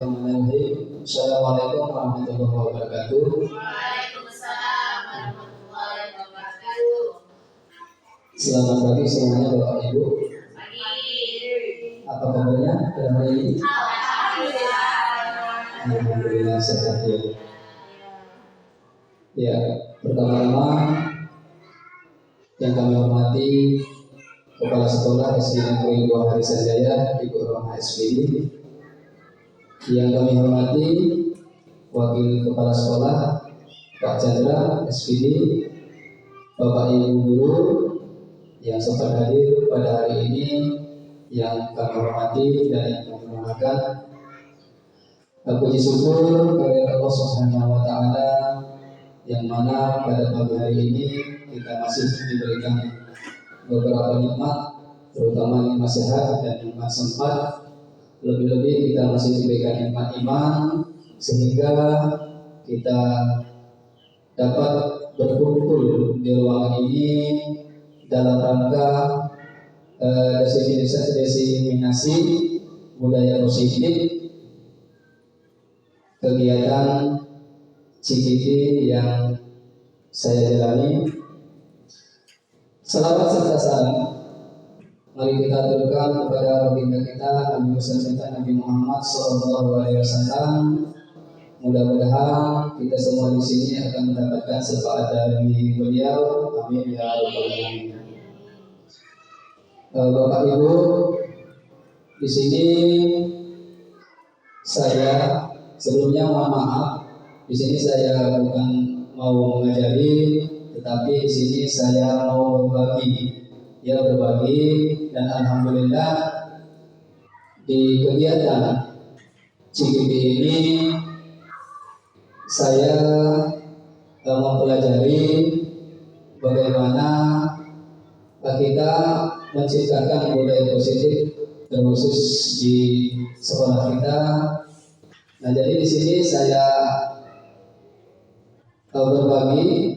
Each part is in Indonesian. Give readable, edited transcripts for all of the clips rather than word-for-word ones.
Assalamualaikum warahmatullahi wabarakatuh. Waalaikumsalam warahmatullahi wabarakatuh. Selamat pagi semuanya Bapak Ibu. Pagi. Apa kabarnya pada hari ini? Alhamdulillah. Alhamdulillah sehat ya. Ya, pertama-tama yang kami hormati Kepala Sekolah SD Negeri 2 Harisajaya Ibu Rohma SPD. Yang kami hormati Wakil Kepala Sekolah Pak Chandra SPD, Bapak Ibu Guru yang sempat hadir pada hari ini, yang kami hormati dan yang kami hormatkan. Puji syukur kepada Allah Subhanahu wa Ta'ala yang mana pada pagi hari ini kita masih diberikan beberapa nikmat, terutama nikmat sehat dan nikmat sempat. Lebih-lebih kita masih diberikan nikmat iman, sehingga kita dapat berkumpul di ruangan ini dalam rangka diseminasi budaya positif kegiatan CGD yang saya jalani. Selawat serta salam mari kita aturkan kepada baginda kita Nabi Muhammad Nabi Muhammad SAW. Mudah-mudahan kita semua di sini akan mendapatkan syafaat dari beliau. Amin ya rabbal alamin. Bapak Ibu, di sini saya sebelumnya mohon maaf. Di sini saya bukan mau mengajari, tetapi di sini saya mau berbagi. Dan alhamdulillah di kegiatan CGD ini saya mempelajari bagaimana kita menciptakan budaya positif terkhusus di sekolah kita. Nah, jadi di sini saya berbagi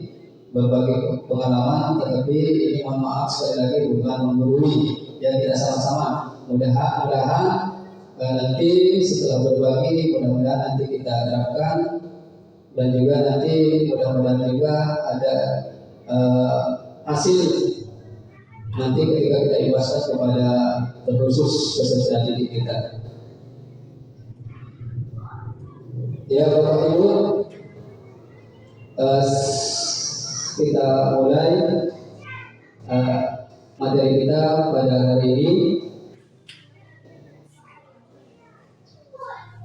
pengalaman, tetapi ini mohon maaf sekali lagi bukan menggurui, ya kita sama-sama mudah-mudahan nanti setelah berbagi mudah-mudahan nanti kita terapkan, dan juga nanti mudah-mudahan juga ada hasil nanti ketika kita imbaskan kepada terkhusus peserta didik kita. Ya Bapak Ibu, kita mulai materi kita pada hari ini.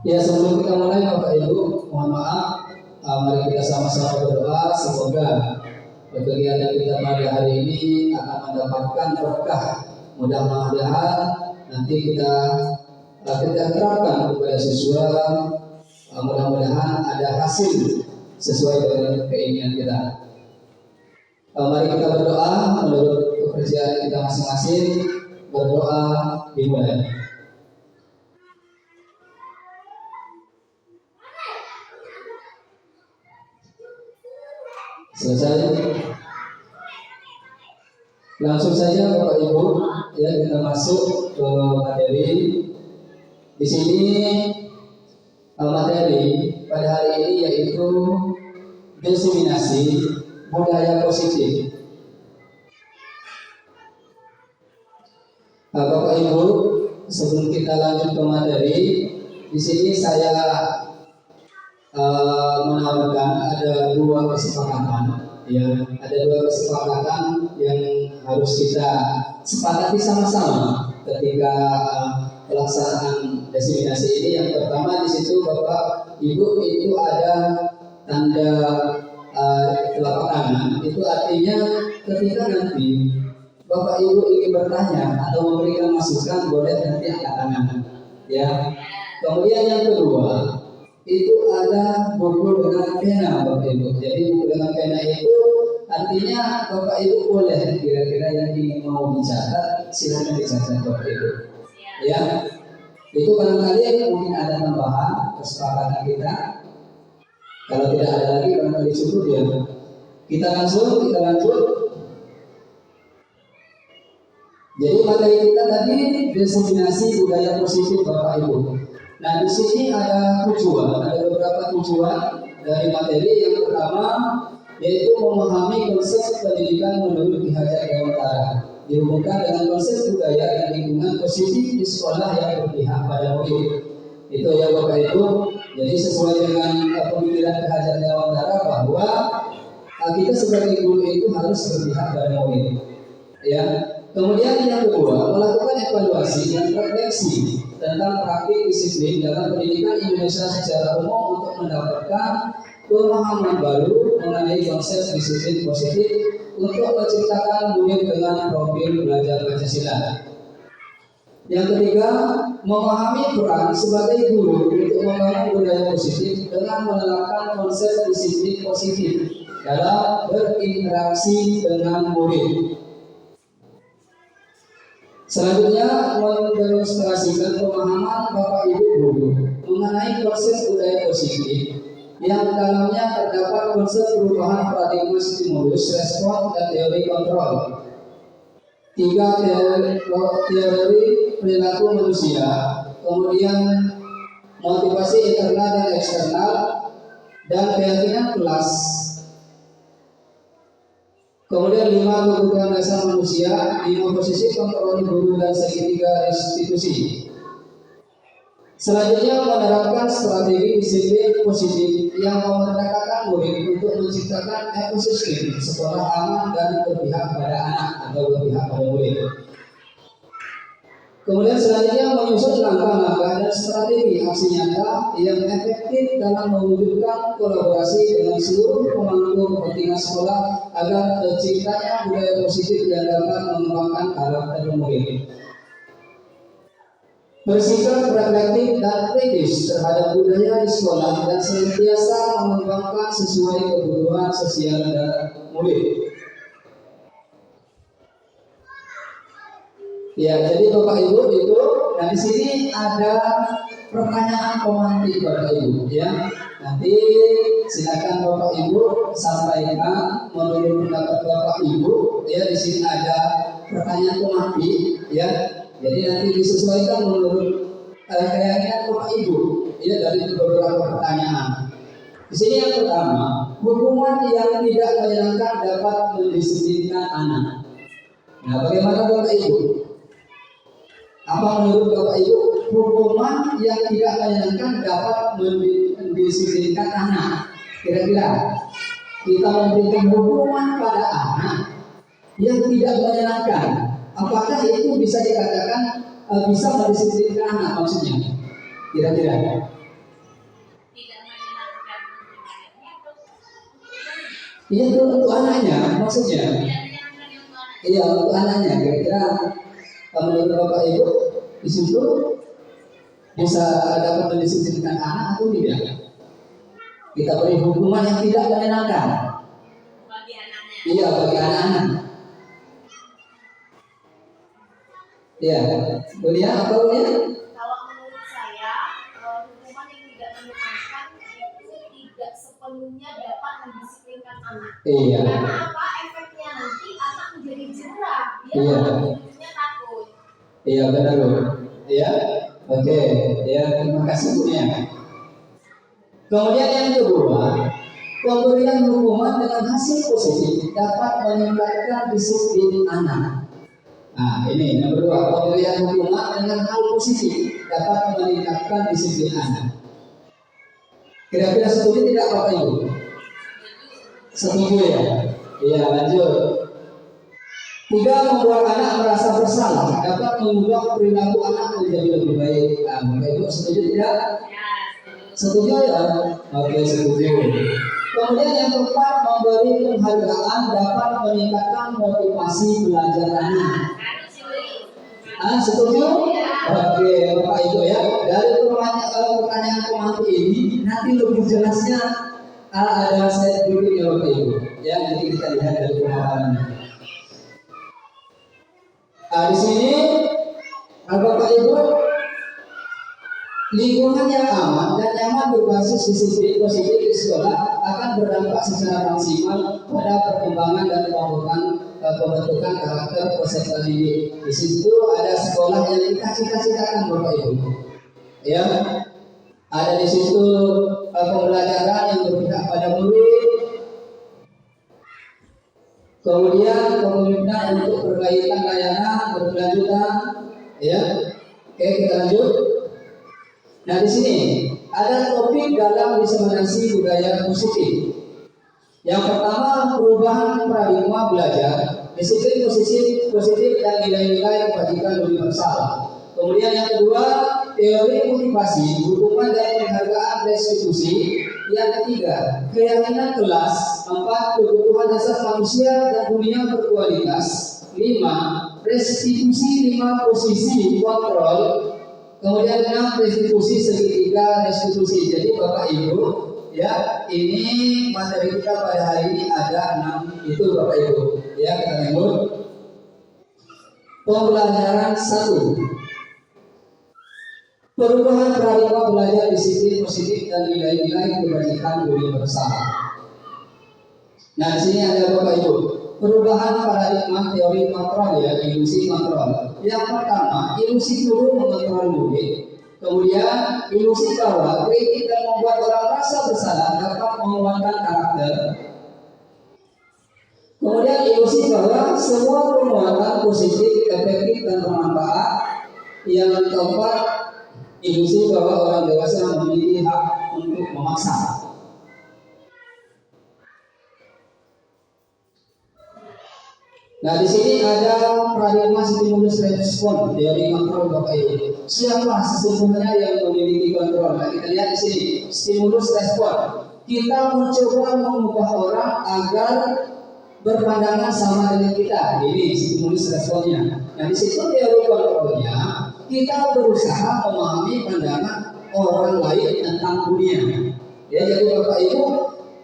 Ya, sebelum kita mulai Bapak Ibu, mohon maaf, mari kita sama-sama berdoa semoga kegiatan kita pada hari ini akan mendapatkan berkah. Mudah-mudahan nanti kita terapkan kepada siswa, mudah-mudahan ada hasil sesuai dengan keinginan kita. Mari kita berdoa menurut kepercayaan kita masing-masing. Berdoa dimulai. Selesai. Langsung saja Bapak Ibu, ya kita masuk ke materi. Di sini materi pada hari ini yaitu diseminasi budaya positif. Bapak Ibu, sebelum kita lanjut ke materi, di sini saya menawarkan ada dua kesepakatan, yang harus kita sepakati sama-sama ketika pelaksanaan diseminasi ini. Yang pertama di situ Bapak Ibu itu ada tanda telapak tangan, itu artinya ketika nanti Bapak Ibu ingin bertanya atau memberikan masukan boleh nanti angkat tangan, ya. Kemudian yang kedua itu ada buku dengan pena Bapak Ibu. Jadi buku dengan pena itu artinya Bapak Ibu boleh kira-kira yang ingin mau dicatat silakan dicatat Bapak Ibu, ya. Itu barangkali mungkin ada tambahan kesepakatan kita. Kalau tidak ada lagi barangkali cukup ya. Kita lanjut. Jadi materi kita tadi diseminasi budaya positif Bapak Ibu. Nah, di sini ada beberapa tujuan dari materi. Yang pertama yaitu memahami konsep pendidikan menurut Ki Hajar Dewantara dihubungkan dengan konsep budaya dan lingkungan positif di sekolah yang berpihak pada murid. Itu ya Bapak Ibu. Jadi sesuai dengan pemikiran Ki Hajar Dewantara bahwa kita sebagai guru itu harus berpihak pada murid. Ya. Kemudian yang kedua, melakukan evaluasi dan refleksi tentang praktik disiplin dalam pendidikan Indonesia secara umum untuk mendapatkan pemahaman baru mengenai konsep disiplin positif untuk menciptakan murid dengan profil belajar Pancasila. Yang ketiga, memahami peran sebagai guru untuk membangun budaya positif dengan menerapkan konsep disiplin positif dalam berinteraksi dengan murid. Selanjutnya, mendemonstrasikan pemahaman Bapak Ibu guru mengenai konsep budaya positif yang dalamnya terdapat konsep perubahan paradigma stimulus, respon, dan teori kontrol. 3 teori perilaku manusia, kemudian motivasi internal dan eksternal, dan keyakinan kelas. Kemudian 5 kebutuhan dasar manusia, 5 posisi kontrol guru dan segitiga restitusi. Selanjutnya menerapkan strategi disiplin positif yang memerdekakan murid untuk menciptakan ekosistem sekolah aman dan berpihak pada anak atau berpihak pada murid. Kemudian selanjutnya menyusun langkah-langkah dan strategi aksi nyata yang efektif dalam mewujudkan kolaborasi dengan seluruh pemangku kepentingan sekolah agar terciptanya budaya positif yang dapat mengembangkan karakter murid. Bersikap reflektif dan kritis terhadap budaya di sekolah dan senantiasa mengembangkan sesuai kebutuhan sosial dan murid. Ya, jadi Bapak Ibu itu, nah di sini ada pertanyaan pemantik Bapak Ibu, ya. Nanti silakan Bapak Ibu sampaikan menurut pendapat Bapak Ibu, ya. Di sini ada pertanyaan pemantik, ya. Jadi nanti disesuaikan menurut keyakinan Bapak Ibu, ya, dari beberapa pertanyaan. Di sini yang pertama, hukuman yang tidak menyenangkan dapat mendisiplinkan anak. Nah, bagaimana Bapak Ibu? Apa menurut Bapak Ibu hukuman yang tidak menyenangkan dapat mendisiplinkan anak? Kira-kira kita memberikan hukuman pada anak yang tidak menyenangkan, apakah itu bisa dikatakan bisa mendisiplinkan anak maksudnya? Kira-kira? Tidak menyenangkan. Iya, untuk anaknya maksudnya. Iya, untuk anaknya. Kira-kira menurut Bapak Ibu di situ bisa dapat mendisiplinkan anak atau tidak? Kita beri hukuman yang tidak menyenangkan Bagi anaknya. Iya, bagi anak-anak. Iya, Bulia apa Bulia? Kalau menurut saya, hukuman yang tidak menyenangkan itu tidak sepenuhnya dapat mendisiplinkan anak. Iya. Karena apa? Efeknya nanti anak menjadi jerah, dia Iya. hidupnya takut. Iya, benar Bu. Iya, oke. Ya, terima kasih Bulia. Kemudian yang kedua, pemberian hukuman dengan hasil positif dapat meningkatkan disiplin anak. Nah, ini yang kedua, pemberian hukuman dengan hal positif dapat meningkatkan disiplin anak. Kira-kira setuju tidak Bapak Ibu? Setuju ya? Iya, lanjut. 3, membuat anak merasa bersalah dapat mengubah perilaku anak menjadi lebih baik. Nah, Bapak Ibu setuju tidak? Setuju ya? Oke, setuju. Kemudian yang keempat, memberi penghargaan dapat meningkatkan motivasi belajar anak. Setuju? Oke, Bapak Ibu ya. Dari pertanyaan pemantik ini nanti lebih jelasnya ada slide berikutnya Bapak Ibu. Ya, nanti kita lihat dari pemahamannya. Di sini Bapak Ibu, lingkungan yang aman dan nyaman berbasis disiplin positif di sekolah akan berdampak secara maksimal pada perkembangan dan pembentukan karakter peserta didik. Di situ ada sekolah yang kita cita-citakan Bapak Ibu. Ya, Ada di situ pembelajaran yang berpihak pada murid. Kemudian kepemimpinan untuk perbaikan layanan berkelanjutan. Ya, oke kita lanjut. Nah di sini ada topik dalam diseminasi budaya positif. Yang pertama, perubahan paradigma belajar, disiplin positif dan nilai-nilai kebajikan universal. Kemudian yang kedua, teori motivasi, hukuman dan penghargaan restitusi. Yang ketiga, keyakinan kelas. 4, kebutuhan dasar manusia dan dunia berkualitas. 5, restitusi 5 posisi kontrol. Kemudian 6, restitusi segitiga restitusi. Jadi Bapak Ibu, ya ini materi kita pada hari ini ada 6 itu Bapak Ibu. Ya kita lanjut. Pembelajaran 1. Perubahan paradigma belajar disiplin positif dan nilai-nilai kebajikan universal. Nah di sini ada Bapak Ibu. Perubahan paradigma teori kontrol ya, ilusi kontrol. Yang pertama, ilusi guru mengontrol murid. Kemudian ilusi bahwa kritik dan membuat orang merasa bersalah dapat menguatkan karakter. Kemudian ilusi bahwa semua penguatan positif, efektif dan bermanfaat. Yang keempat, ilusi bahwa orang dewasa memiliki hak untuk memaksa. Nah di sini ada paradigma stimulus respon teori kontrol Bapak Ibu. Siapa sesungguhnya yang memiliki kontrol? Nah kita lihat di sini stimulus respon. Kita mencoba mengubah orang agar berpandangan sama dengan kita. Ini stimulus responnya. Nah di situ teori kontrolnya kita berusaha memahami pandangan orang lain tentang dunia. Ya jadi Bapak Ibu,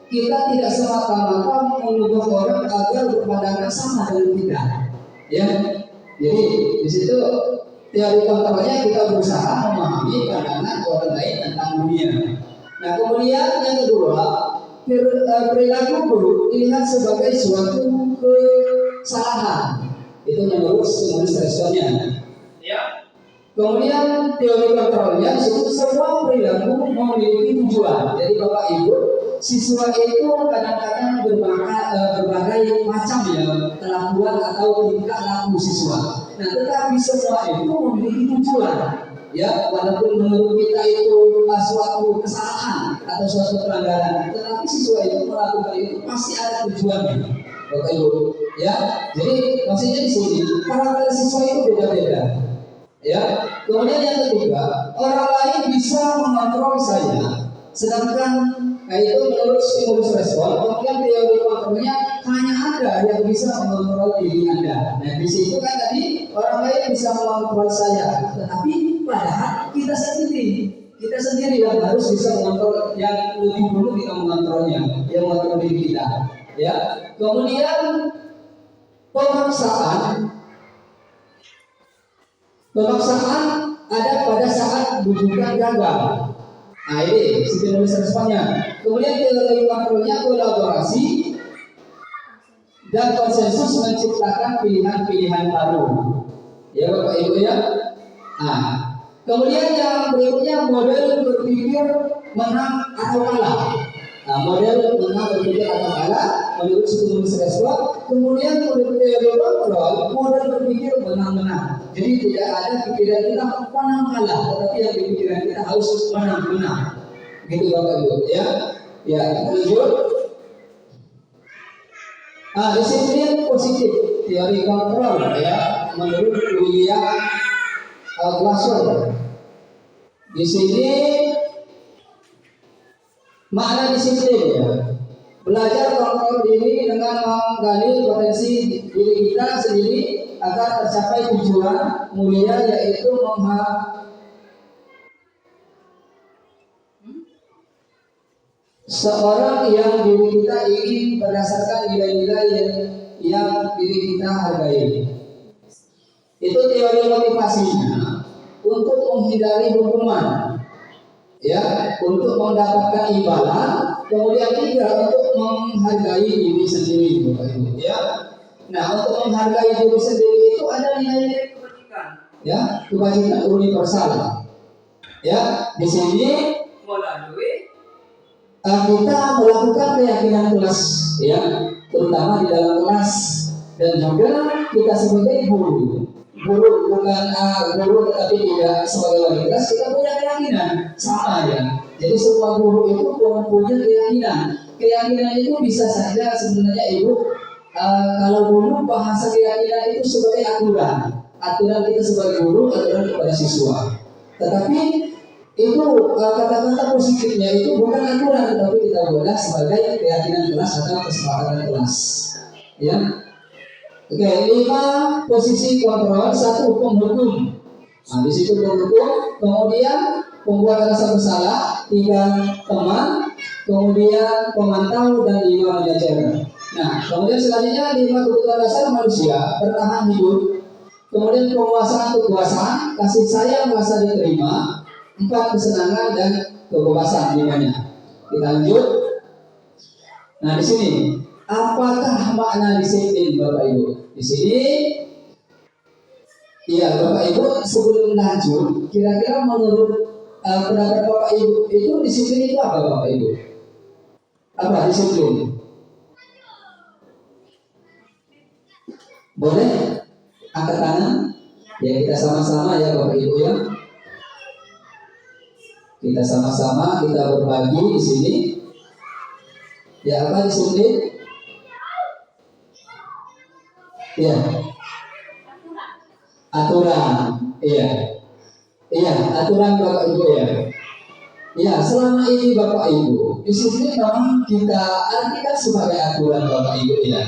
kita tidak semata-mata mengubah orang agar berpandangan sama dengan kita. Ya, jadi di situ teori kontrolnya kita berusaha memahami pandangan orang lain tentang dunia. Nah, kemudian yang kedua, perilaku buruk dilihat sebagai suatu kesalahan. Itu menurut stimulus responnya. Ya. Kemudian teori kontrolnya disebut semua perilaku memiliki tujuan. Jadi Bapak Ibu, siswa itu kadang-kadang berbagai macam ya kelakuan atau tingkah laku siswa. Nah, tetapi semua itu memiliki tujuan. Ya, walaupun menurut kita itu suatu kesalahan atau suatu pelanggaran, tetapi siswa itu melakukan itu pasti ada tujuannya, Bapak Ibu. Ya, jadi maksudnya di sini karakter siswa itu beda-beda. Ya, kemudian yang ketiga, orang lain bisa mengontrol saya, sedangkan itu menurut stimulus respon. Kemudian teori kontrolnya hanya Anda yang bisa mengontrol diri Anda. Nah di situ kan tadi orang lain bisa mengontrol saya, tetapi padahal kita sendiri yang harus bisa mengontrol, yang lebih dulu kita mengontrolnya, yang mengontrol diri kita. Ya, kemudian pemaksaan ada pada saat bujukan gagal. Nah ini stimulus responnya. Kemudian teori kontrolnya kolaborasi dan konsensus menciptakan pilihan-pilihan baru. Ya Bapak Ibu ya. Nah, kemudian yang berikutnya model berpikir menang atau kalah. Nah, model menang berpikir atau kalah menurut stimulus respon. Kemudian menurut teori kontrol, model berpikir menang-menang. Jadi tidak ada pikiran kita menang kalah, tetapi yang di pikiran kita harus menang-menang. Gitu Bapak Ibu ya. Ya, lanjut. Disiplin positif teori kontrol ya menurut William Glasser. Di sini makna disiplin ya, belajar kontrol diri dengan menggali potensi diri kita sendiri agar tercapai tujuan mulia, yaitu seorang yang diri kita ingin berdasarkan nilai-nilai yang diri kita hargai. Itu teori motivasinya untuk menghindari hukuman, ya, untuk mendapatkan imbalan, kemudian tiga untuk menghargai diri sendiri, Bapak Ibu. Ya, nah untuk menghargai diri sendiri itu ada nilai kebajikan, ya, kebajikan universal. Ya, di sini kita melakukan keyakinan kelas, ya, terutama di dalam kelas, dan juga kita sebagai guru bukan guru tetapi tidak sebagai wali kelas, kita punya keyakinan sama ya. Jadi semua guru itu punya keyakinan itu bisa saja sebenarnya ibu, kalau dulu bahasa keyakinan itu sebagai aturan kita sebagai guru, aturan kepada siswa. Tetapi itu kata-kata positifnya itu bukan aturan, tetapi kita buat sebagai keyakinan kelas atau kesepakatan kelas. Ya, oke, 5 posisi kontrol, 1 penghukum. Nah, di situ penghukum, kemudian pembuat rasa bersalah, 3 teman, kemudian pemantau, dan 5 manajer. Nah, kemudian selanjutnya 5 kebutuhan dasar manusia bertahan hidup, kemudian penguasaan kekuasaan, kasih sayang merasa diterima, 4 kesenangan dan kebebasan 5-nya. Kita lanjut. Nah, di sini apakah makna disiplin Bapak Ibu? Di sini iya Bapak Ibu, sebelum lanjut, kira-kira menurut pendapat Bapak Ibu itu disiplin itu apa Bapak Ibu? Apa disiplin? Boleh angkat tangan? Ya, kita sama-sama ya Bapak Ibu ya. Kita sama-sama kita berbagi di sini. Ya, apa disiplin? Ya, aturan. Iya, aturan Bapak Ibu ya. Ya, selama ini Bapak Ibu, disiplin memang kita artikan sebagai aturan Bapak Ibu ya.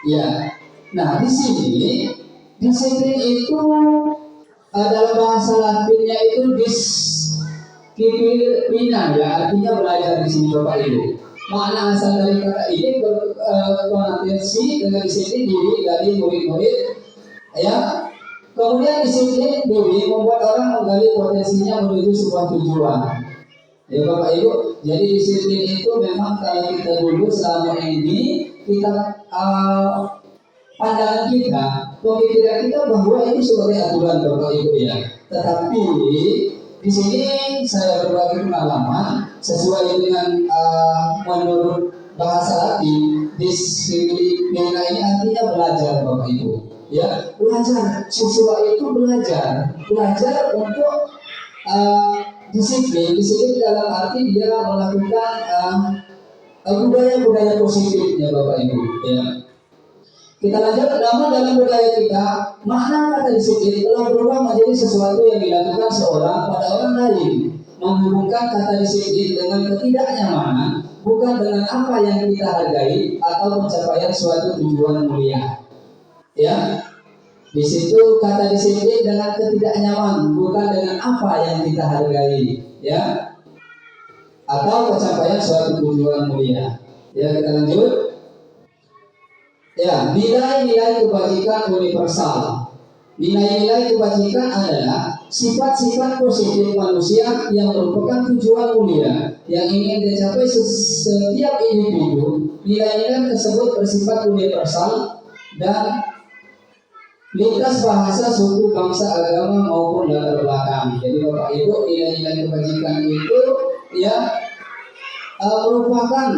Ya, nah di sini disiplin itu dalam bahasa Latinnya itu disiplina ya, artinya belajar di sini Bapak Ibu. Makna asal dari kata ini berkonotasi dengan disiplin diri dari murid-murid, ya. Kemudian disiplin diri membuat orang menggali potensinya menuju sebuah tujuan. Ya Bapak Ibu, jadi disiplin itu memang kalau kita dulu selama ini kita pandangan kita, pemikiran kita bahwa itu sebagai aturan Bapak Ibu ya. Tetapi di sini saya berbagi pengalaman sesuai dengan menurut bahasa Latin, disiplina ini artinya belajar Bapak Ibu. Ya, belajar. Siswa itu belajar untuk disiplin. Disiplin dalam arti dia melakukan budaya-budaya positifnya Bapak Ibu. Ya. Kita lanjut, namun dalam budaya kita, makna kata disiplin telah berubah menjadi sesuatu yang dilakukan seorang pada orang lain. Menghubungkan kata disiplin dengan ketidaknyamanan, bukan dengan apa yang kita hargai atau pencapaian suatu tujuan mulia. Ya, di situ kata disiplin dengan ketidaknyamanan, bukan dengan apa yang kita hargai, ya, atau pencapaian suatu tujuan mulia. Ya, kita lanjut. Ya, nilai-nilai kebajikan universal. Nilai-nilai kebajikan adalah sifat-sifat positif manusia yang merupakan tujuan mulia yang ingin dicapai setiap individu. Nilai-nilai tersebut bersifat universal dan lintas bahasa, suku, bangsa, agama maupun latar belakang. Jadi Bapak Ibu, nilai-nilai kebajikan itu ya merupakan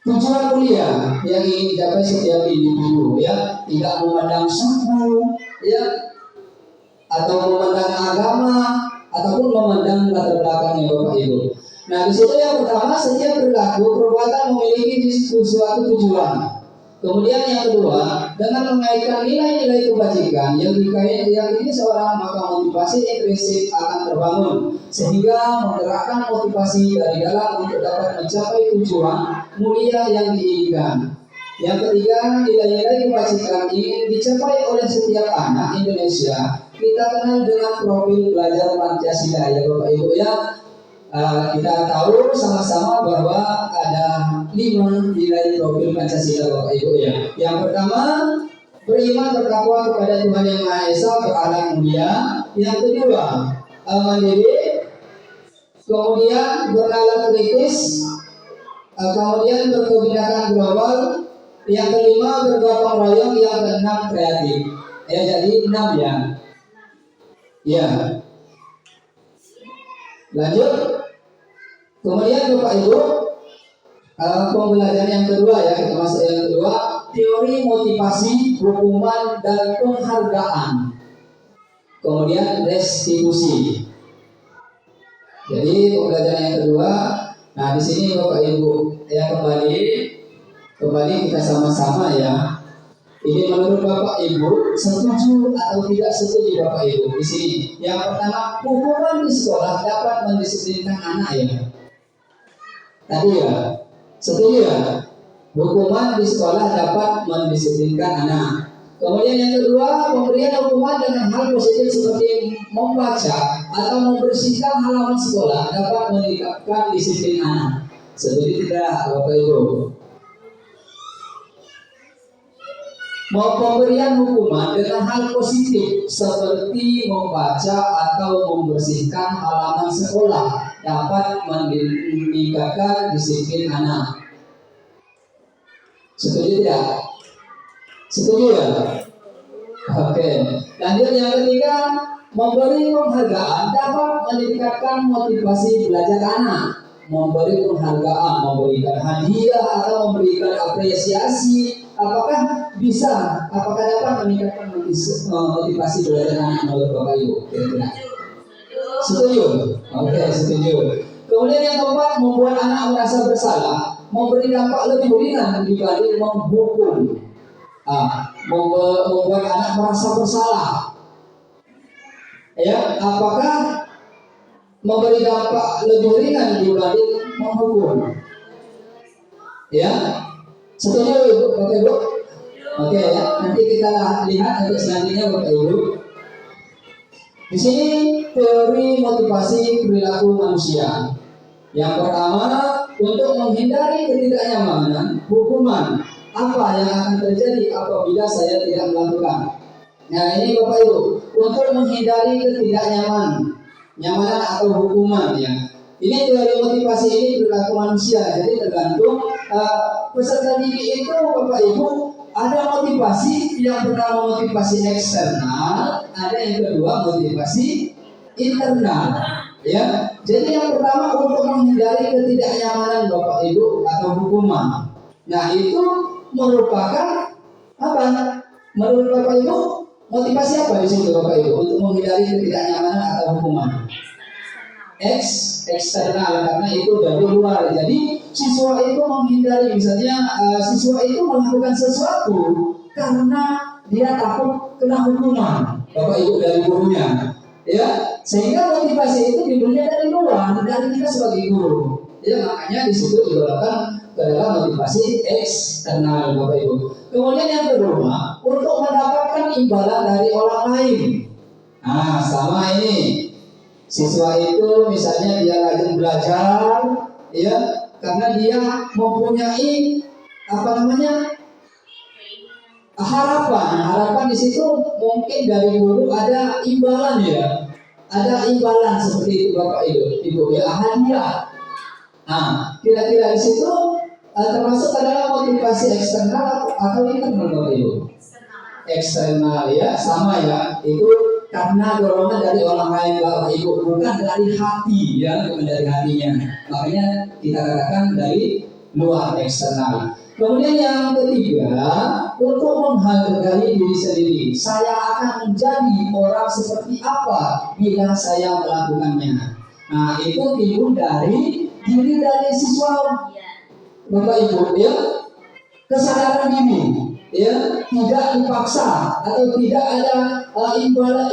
tujuan mulia yang ingin dicapai setiap individu ya, tidak memandang suku ya, atau memandang agama ataupun memandang latar belakangnya Bapak Ibu. Nah, di situ yang pertama, setiap perilaku perbuatan memiliki suatu tujuan. Kemudian yang kedua, dengan mengaitkan nilai-nilai kebajikan yang ini seorang, maka motivasi intrinsik akan terbangun sehingga menggerakkan motivasi dari dalam untuk dapat mencapai tujuan mulia yang diinginkan. Yang ketiga, nilai-nilai kebajikan ingin dicapai oleh setiap anak Indonesia. Kita kenal dengan profil belajar Pancasila ya Bapak Ibu ya. Kita tahu sama-sama bahwa ada 5 nilai profil Pancasila Bapak Ibu ya. Yang pertama, beriman bertakwa kepada Tuhan Yang Maha Esa, berakhlak mulia. Yang kedua, mandiri. Kemudian bernalar kritis. Kemudian berkebijakan global. Yang kelima, bergotong royong. Yang keenam, kreatif. Ya, jadi 6 ya. Ya. Lanjut. Kemudian Bapak Ibu, pembelajaran yang kedua ya, kita masuk yang kedua, teori motivasi, hukuman dan penghargaan. Kemudian restitusi. Jadi pembelajaran yang kedua, nah di sini Bapak Ibu ya kembali kita sama-sama ya. Ini menurut Bapak Ibu setuju atau tidak setuju Bapak Ibu di sini? Yang pertama, hukuman di sekolah dapat mendisiplinkan anak ya. Tadi ya, setuju ya? Hukuman di sekolah dapat mendisiplinkan anak. Kemudian yang kedua, pemberian hukuman dengan hal positif seperti membaca atau membersihkan halaman sekolah dapat meningkatkan disiplin anak. Setuju tidak Bapak Ibu? Mau pemberian hukuman dengan hal positif seperti membaca atau membersihkan halaman sekolah dapat meningkatkan disiplin anak. Setuju tidak? Setuju ya? Oke. Lanjut yang ketiga, memberi penghargaan dapat meningkatkan motivasi belajar anak. Memberi penghargaan, memberikan hadiah atau memberikan apresiasi, apakah dapat meningkatkan motivasi belajar anak menurut Bapak Ibu? Kira-kira? Setuju? Oke, setuju. Kemudian yang keempat, membuat anak merasa bersalah, memberi dampak lebih ringan dibanding menghukum. Membuat anak merasa bersalah. Ya, apakah memberi dampak lebih ringan dibanding menghukum? Ya, setuju Ibu, Bapak Ibu? Oke ya, nanti kita lihat untuk selanjutnya Bapak Ibu. Di sini teori motivasi perilaku manusia. Yang pertama, untuk menghindari ketidaknyamanan, hukuman. Apa yang akan terjadi apabila saya tidak melakukan? Nah ini Bapak Ibu, untuk menghindari ketidaknyamanan atau hukuman ya. Ini teori motivasi ini perilaku manusia. Jadi tergantung peserta didik itu Bapak Ibu ada motivasi yang pertama motivasi eksternal, ada yang kedua motivasi internal. Ya, jadi yang pertama untuk menghindari ketidaknyamanan Bapak Ibu atau hukuman. Nah itu merupakan apa? Menurut Bapak Ibu motivasi apa di situ Bapak Ibu untuk menghindari ketidaknyamanan atau hukuman? Eksternal, karena itu dari luar. Jadi siswa itu menghindari, misalnya siswa itu melakukan sesuatu karena dia takut kena hukuman Bapak Ibu dari gurunya. Ya, sehingga motivasi itu diberikan dari luar, dari kita sebagai guru. Ya, makanya di situ digunakan adalah motivasi eksternal Bapak Ibu. Kemudian yang kedua, untuk mendapatkan imbalan dari orang lain. Nah, sama ini. Siswa itu misalnya dia rajin belajar, ya, karena dia mempunyai harapan di situ mungkin dari guru ada imbalan ya, ada imbalan seperti itu Bapak Ibu ya, hadiah. Nah, kira-kira di situ termasuk adalah motivasi eksternal atau internal Bapak Ibu? Eksternal ya, sama ya, itu karena dorongan dari orang lain Bapak Ibu, bukan dari hati ya, bukan dari hatinya. Makanya kita katakan dari luar, eksternal. Kemudian yang ketiga, untuk menghargai diri sendiri. Saya akan menjadi orang seperti apa bila saya melakukannya. Nah, itu timbul dari diri dari siswa Bapak Ibu ya, kesadaran diri ya, tidak dipaksa atau tidak ada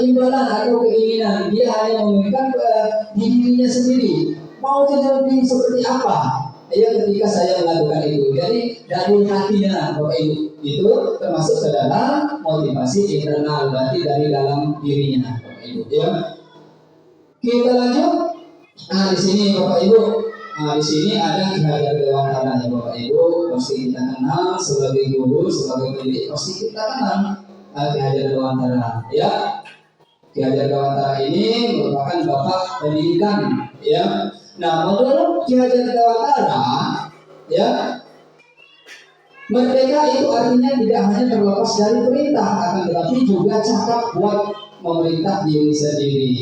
imbalan atau keinginan, dia hanya memberikan dirinya sendiri mau jadi seperti apa ya ketika saya melakukan itu. Jadi dari hatinya Bapak Ibu, itu termasuk ke dalam motivasi internal, berarti dari dalam dirinya Bapak Ibu ya. Kita lanjut. Nah di sini Bapak Ibu, di sini ada Ki Hajar Dewantara ya Bapak Ibu, pasti kita kenal sebagai guru, sebagai pendidik, pasti kita kenal Ki Hajar Dewantara ya. Ki Hajar Dewantara ini merupakan bapak pendidikan ya. Nah menurut Ki Hajar Dewantara ya, merdeka itu artinya tidak hanya terlepas dari perintah, akan tetapi juga cakap buat memerintah diri sendiri.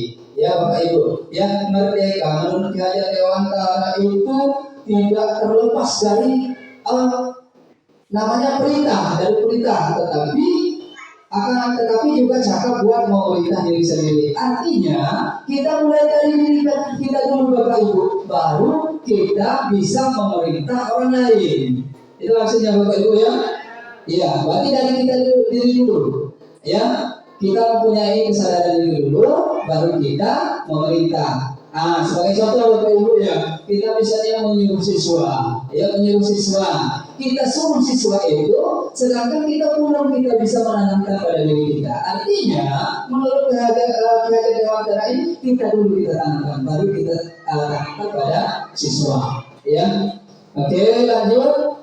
Ya Bapak Ibu, ya merdeka menurut Ki Hajar Dewantara itu tidak terlepas dari namanya perintah, tetapi juga cakap buat memerintah diri sendiri. Artinya kita mulai dari diri kita dulu Bapak Ibu, baru kita bisa memerintah orang lain. Itu maksudnya Bapak Ibu ya. Iya, berarti dari kita diri dulu. Ya, kita mempunyai kesadaran diri dulu, baru kita memerintah. Sebagai contoh Bapak Ibu ya, kita misalnya menyuruh siswa, kita suruh siswa itu, sedangkan kita pulang kita bisa menanamkan pada diri kita. Artinya, menurut Ki Hajar Dewantara ini, kita dulu kita tanamkan, baru kita tanamkan pada siswa. Ya, oke lanjut.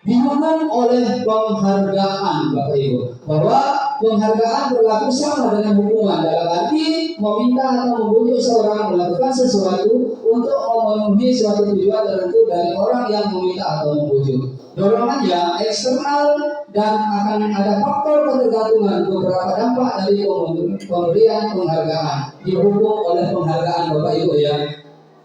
Dihukum oleh penghargaan Bapak Ibu, bahwa penghargaan berlaku sama dengan hukuman, dalam arti meminta atau membujuk seorang melakukan sesuatu untuk memenuhi suatu tujuan tertentu dari orang yang meminta atau membujuk. Dorongannya eksternal dan akan ada faktor ketergantungan. Beberapa dampak dari pemberian penghargaan dihukum oleh penghargaan Bapak Ibu ya.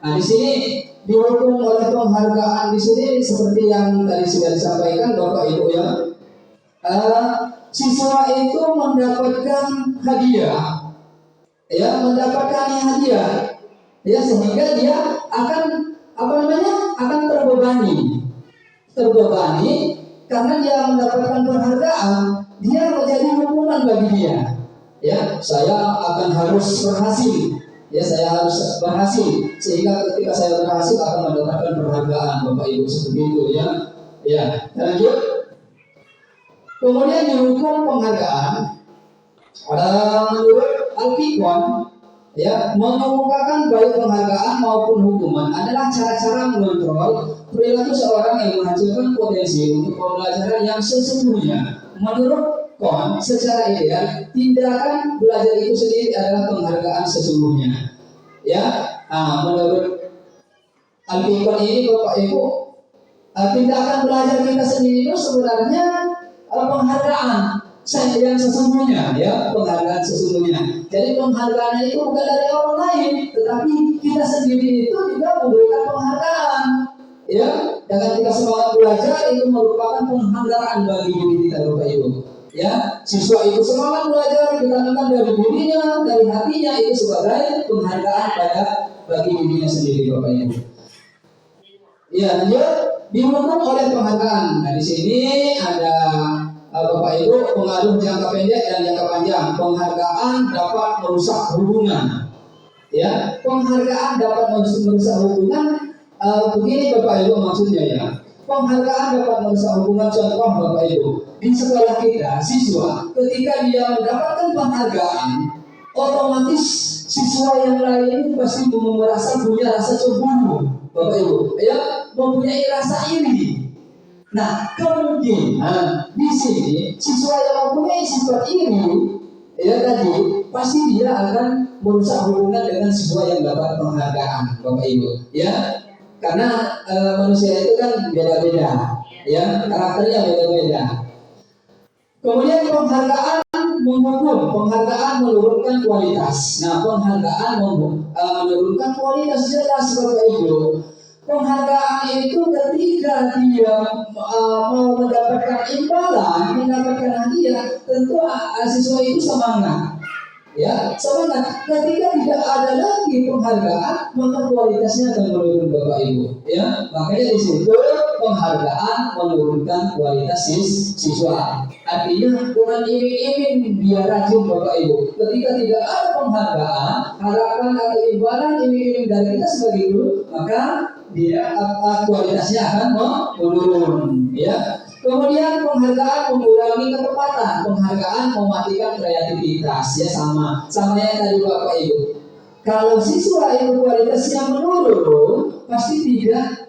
Nah di sini dihukum oleh penghargaan di sini seperti yang tadi sudah disampaikan Bapak Ibu ya. Siswa itu mendapatkan hadiah, ya sehingga dia akan akan terbebani karena dia mendapatkan penghargaan, dia menjadi hukuman bagi dia. Ya, saya akan harus berhasil. Ya, saya harus berhasil sehingga ketika saya berhasil akan mendapatkan penghargaan Bapak Ibu seperti itu ya. Ya, lanjut. Kemudian dihukum penghargaan menurut Al-Fiqh ya, mengemukakan baik penghargaan maupun hukuman adalah cara-cara mengontrol perilaku seorang yang menghasilkan potensi untuk pembelajaran yang sesungguhnya. Menurut Kon, secara ideal tindakan belajar itu sendiri adalah penghargaan sesungguhnya. Ya, menurut Al-Fiqh ini Bapak Ibu, tindakan belajar kita sendiri itu sebenarnya penghargaan yang sesungguhnya, ya, penghargaan sesungguhnya. Jadi penghargaan itu bukan dari orang lain, tetapi kita sendiri itu juga memberikan penghargaan. Ya, dengan kita semangat belajar itu merupakan penghargaan bagi diri kita Bapak Ibu. Ya, siswa itu semangat belajar ditanamkan dari dirinya, dari hatinya, itu sebagai penghargaan bagi dirinya sendiri Bapak Ibu. Ya, lanjut. Dihukum oleh penghargaan. Nah, di sini ada Bapak Ibu pengaruh jangka pendek dan jangka panjang. Penghargaan dapat merusak hubungan. Ya, penghargaan dapat merusak hubungan. Begini Bapak Ibu maksudnya ya. Penghargaan dapat merusak hubungan. Contoh Bapak Ibu, di sekolah kita siswa ketika dia mendapatkan penghargaan, otomatis siswa yang lain pasti punya rasa cemburu. Bapak Ibu, ya, mempunyai rasa iri. Nah, kemungkinan di sini siswa yang mempunyai sifat iri, ya tadi, pasti dia akan merusak hubungan dengan siswa yang dapat penghargaan, Bapak Ibu. Ya, karena manusia itu kan beda-beda, ya, karakternya beda-beda. Kemudian penghargaan menurunkan kualitas. Nah, penghargaan menurunkan kualitas jelas Bapak Ibu. Penghargaan itu ketika dia mau mendapatkan imbalan, mendapatkan hadiah, tentu siswa itu semangat. Ya, semangat. Ketika tidak ada lagi penghargaan, maka kualitasnya akan menurun Bapak Ibu. Ya, makanya di situ penghargaan menurunkan kualitas siswa. Artinya dengan iming-iming dia rajin Bapak Ibu. Ketika tidak ada penghargaan, harapan atau imbalan iming-iming dari kita sebagai guru, maka dia kualitasnya akan menurun. Ya. Kemudian penghargaan mengurangi ketepatan, penghargaan mematikan kreativitas. Ya, sama yang tadi Bapak Ibu. Kalau siswa itu kualitasnya menurun, pasti dia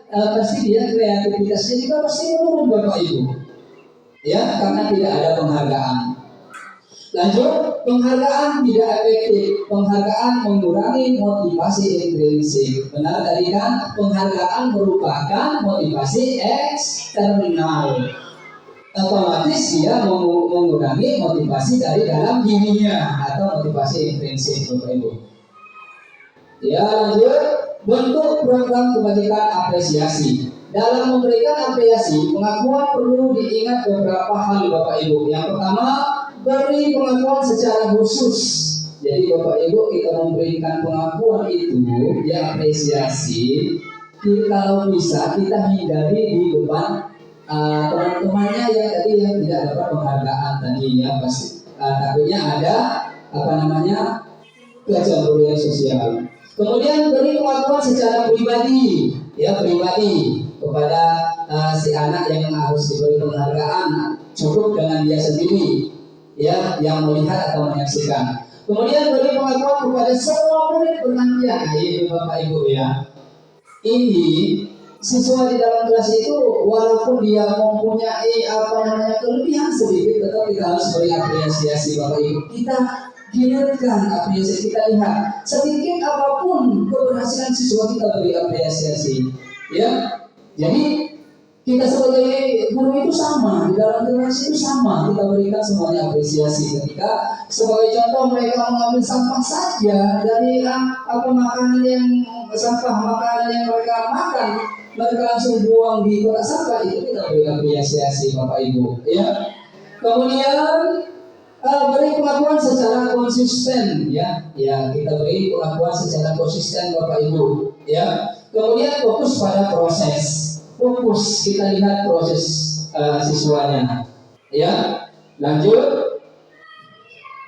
kreativitasnya juga pasti menurun Bapak Ibu. Ya, karena tidak ada penghargaan. Lanjut, penghargaan tidak efektif. Penghargaan mengurangi motivasi intrinsik. Benar tadi kan, penghargaan merupakan motivasi eksternal. Otomatis dia mengurangi motivasi dari dalam dirinya atau motivasi intrinsik Bapak Ibu. Ya, lanjut. Bentuk program kebajikan apresiasi. Dalam memberikan apresiasi, pengakuan perlu diingat beberapa hal Bapak Ibu. Yang pertama, beri pengakuan secara khusus. Jadi Bapak Ibu, kita memberikan pengakuan itu, ya apresiasi, kalau bisa kita hindari di depan teman-temannya yang tadi yang tidak dapat penghargaan tadi ya, pasti takutnya ada kecemburuan sosial. Kemudian beri pengakuan secara pribadi, ya pribadi kepada si anak yang harus diberi penghargaan, cukup dengan dia sendiri, ya yang melihat atau menyaksikan. Kemudian beri pengakuan kepada semua murid bergantian. Nah, ini Bapak Ibu ya. Ini siswa di dalam kelas itu walaupun dia mempunyai kelebihan sedikit, tetap kita harus beri apresiasi Bapak Ibu. Kita gilirkan apresiasi, kita lihat sedikit apapun keberhasilan siswa kita beri apresiasi. Ya, jadi kita sebagai guru itu sama, di dalam kelas itu sama, kita berikan semuanya apresiasi. Ketika sebagai contoh mereka mengambil sampah saja dari makanan yang mereka makan, mereka langsung buang di kotak sampah, itu kita beri apresiasi Bapak Ibu. Ya, kemudian beri pengakuan secara konsisten, ya kita beri pengakuan secara konsisten Bapak Ibu. Ya, kemudian fokus pada proses. Fokus kita lihat proses siswanya. Ya, lanjut.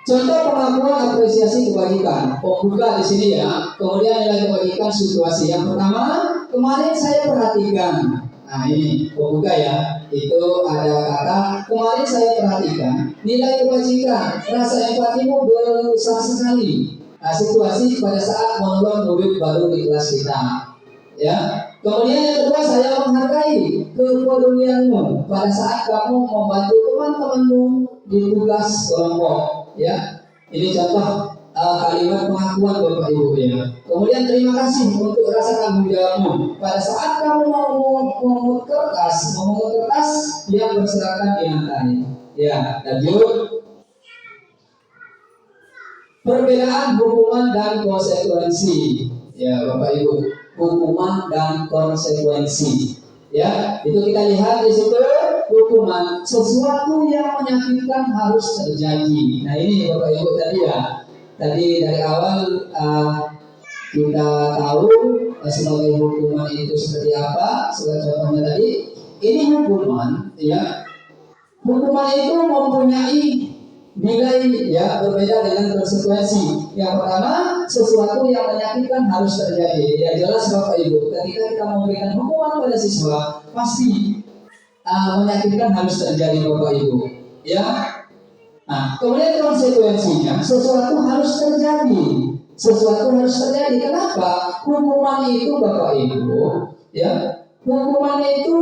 Contoh pengakuan apresiasi kebajikan. Pembuka di sini ya. Kemudian nilai kebajikan situasi. Yang pertama, kemarin saya perhatikan. Nah ini pembuka ya. Itu ada kata kemarin saya perhatikan. Nilai kebajikan. Rasa empatimu besar sekali. Nah, situasi pada saat menolong murid baru di kelas kita. Ya. Kemudian yang kedua, saya menghargai kepedulianmu pada saat kamu membantu teman-temanmu di tugas kelompok. Ya, ini contoh kalimat pengakuan Bapak Ibu ya. Kemudian terima kasih untuk rasa tanggung jawabmu pada saat kamu mau memungut kertas yang berserakan di lantai. Ya, lanjut. Perbedaan hukuman dan konsekuensi. Ya, Bapak Ibu. Hukuman dan konsekuensi, ya itu kita lihat di situ. Hukuman, sesuatu yang menyakitkan harus terjadi. Nah ini Bapak Ibu tadi dari awal kita tahu sebagai hukuman itu seperti apa. Sebagai contohnya tadi, ini hukuman, ya hukuman itu mempunyai nilai ya berbeda dengan konsekuensi. Yang pertama, sesuatu yang menyakitkan harus terjadi. Ya jelas Bapak Ibu, ketika kita memberikan hukuman pada siswa, pasti menyakitkan harus terjadi Bapak Ibu. Ya. Nah, kemudian konsekuensinya, sesuatu harus terjadi. Sesuatu harus terjadi. Kenapa? Hukuman itu Bapak Ibu, ya hukuman itu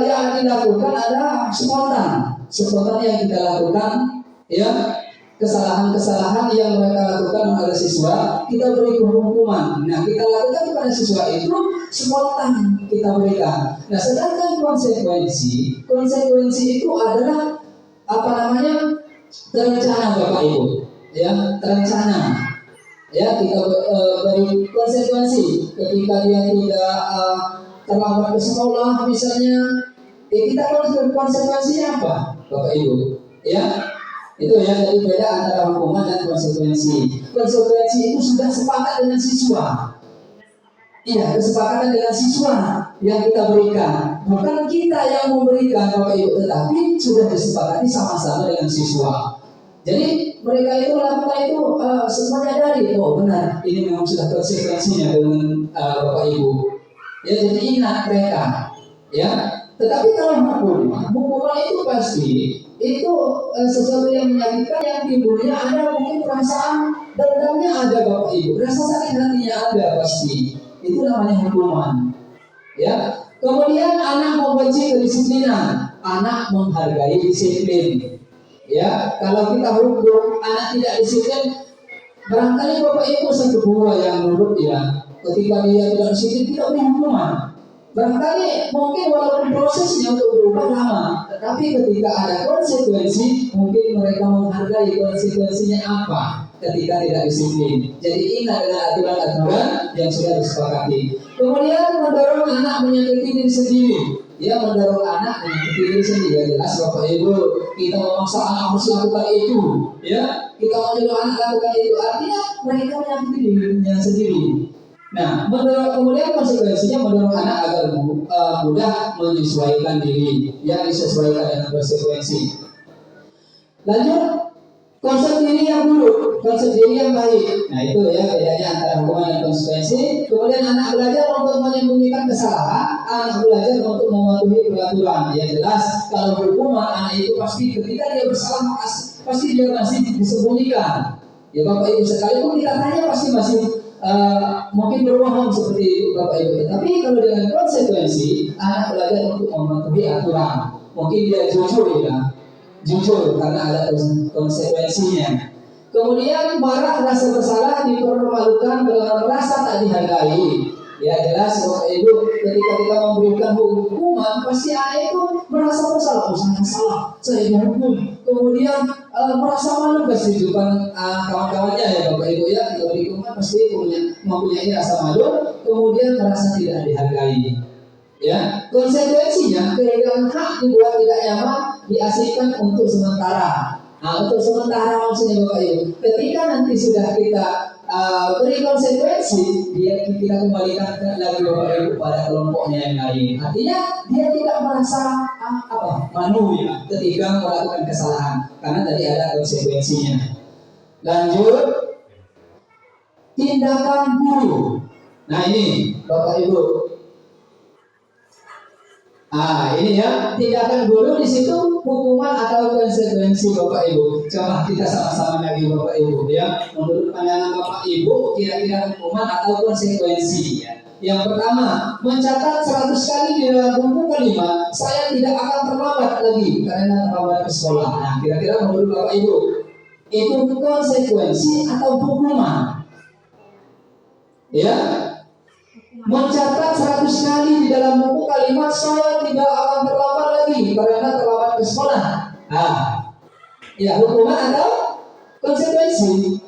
yang dilakukan adalah spontan yang kita lakukan. Ya, kesalahan-kesalahan yang mereka lakukan pada siswa, kita beri hukuman. Nah, kita lakukan kepada siswa itu spontan kita berikan. Nah, sedangkan konsekuensi itu adalah terencana Bapak Ibu. Ya, terencana. Ya, kita beri konsekuensi ketika dia tidak terlambat ke sekolah misalnya. Kita konsekuensinya apa, Bapak Ibu? Ya. Itu ya, jadi beda antara hukuman dan konsekuensi. Konsekuensi itu sudah sepakat dengan siswa. Iya, kesepakatan dengan siswa yang kita berikan. Bukan kita yang memberikan Bapak Ibu, tetapi sudah disepakati sama-sama dengan siswa. Jadi mereka itu melakukan itu semuanya dari benar, ini memang sudah konsekuensinya dengan Bapak Ibu. Ya, jadi ingat mereka. Ya, tetapi kalau hukuman itu pasti itu sesuatu yang menyakitkan, yang timbulnya ada mungkin perasaan dendamnya ada Bapak Ibu, rasa sakit hatinya ada pasti. Itu namanya hukuman. Ya. Kemudian anak membenci kedisiplinan, anak menghargai disiplin. Ya, kalau kita hukum anak tidak disiplin, barangkali Bapak Ibu satu dua yang nurut ya. Ketika dia tidak disiplin, kita beri hukuman. Barangkali mungkin walaupun prosesnya untuk berubah lama, tetapi ketika ada konsekuensi, mungkin mereka menghargai konsekuensinya apa. ketika tidak disiplin. Jadi ingat dengan aturan-aturan yang sudah disepakati. Kemudian mendorong anak menyakiti diri sendiri. Dia mendorong anak menyakiti diri sendiri. Ya jelas Bapak Ibu, kita memaksa anak harus lakukan itu, ya. Kita menyuruh anak lakukan itu, artinya mereka menyakiti dirinya sendiri. Nah, kemudian konsekuensinya mendorong anak agar mudah menyesuaikan diri, yang disesuaikan dengan konsekuensi. Lanjut, konsep diri yang buruk, konsep diri yang baik. Nah itu ya bedanya antara hukuman dan konsekuensi. Kemudian anak belajar untuk menyembunyikan kesalahan, anak belajar untuk mematuhi peraturan. Ya jelas, kalau hukuman anak itu pasti ketika dia bersalah pasti dia masih disembunyikan. Ya Bapak Ibu sekalipun kita tanya pasti masih mungkin berbohong seperti itu Bapak Ibu. Tapi kalau dengan konsekuensi, anak belajar untuk mematuhi aturan. Mungkin dia jujur karena ada konsekuensinya. Kemudian marah, rasa bersalah, dipermalukan, merasa tak dihargai. Ya jelas Bapak Ibu, ketika kita memberikan hukuman pasti anak itu merasa bersalah. Saya salah, saya dihukum. Kemudian merasa malu kehidupan kawan-kawannya ya Bapak Ibu ya. Kita beri hukuman pasti mempunyai rasa malu, kemudian merasa tidak dihargai. Ya, konsekuensinya kehilangan hak dibuat tidak nyaman, diasingkan untuk sementara. Nah, untuk sementara maksudnya Bapak Ibu. Ketika nanti sudah kita beri konsekuensi, kita kembalikan lagi Bapak Ibu pada kelompoknya yang lain. Artinya dia tidak merasa malu ya ketika melakukan kesalahan, karena tadi ada konsekuensinya. Lanjut, tindakan guru. Nah ini Bapak Ibu. Ini ya, tindakan guru di situ hukuman atau konsekuensi Bapak Ibu. Coba kita sama-sama lagi Bapak Ibu ya. Menurut pandangan Bapak Ibu, kira-kira hukuman atau konsekuensi ya. Yang pertama, mencatat 100 kali di dalam buku kelima, saya tidak akan terlambat lagi karena terlambat ke sekolah. Nah, kira-kira menurut Bapak Ibu, itu konsekuensi atau hukuman? Ya. Mencatat 100 kali di dalam buku kalimat saya tidak akan terlambat lagi karena terlambat ke sekolah. Ya hukuman atau konsekuensi?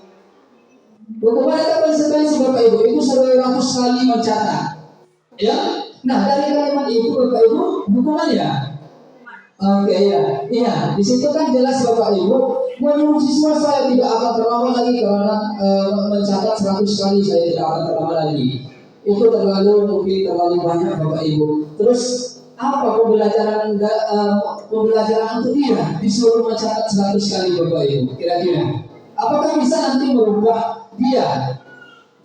Hukuman atau konsekuensi Bapak Ibu itu 100 kali mencatat. Ya, nah dari kalimat itu Bapak Ibu hukuman ya. Oke ya, iya di situ kan jelas Bapak Ibu menyuruh siswa saya tidak akan terlambat lagi karena mencatat 100 kali saya tidak akan terlambat lagi. Itu terlalu banyak Bapak Ibu. Terus apa pembelajaran untuk dia disuruh mencatat 100 kali Bapak Ibu? Kira-kira apakah bisa nanti merubah dia?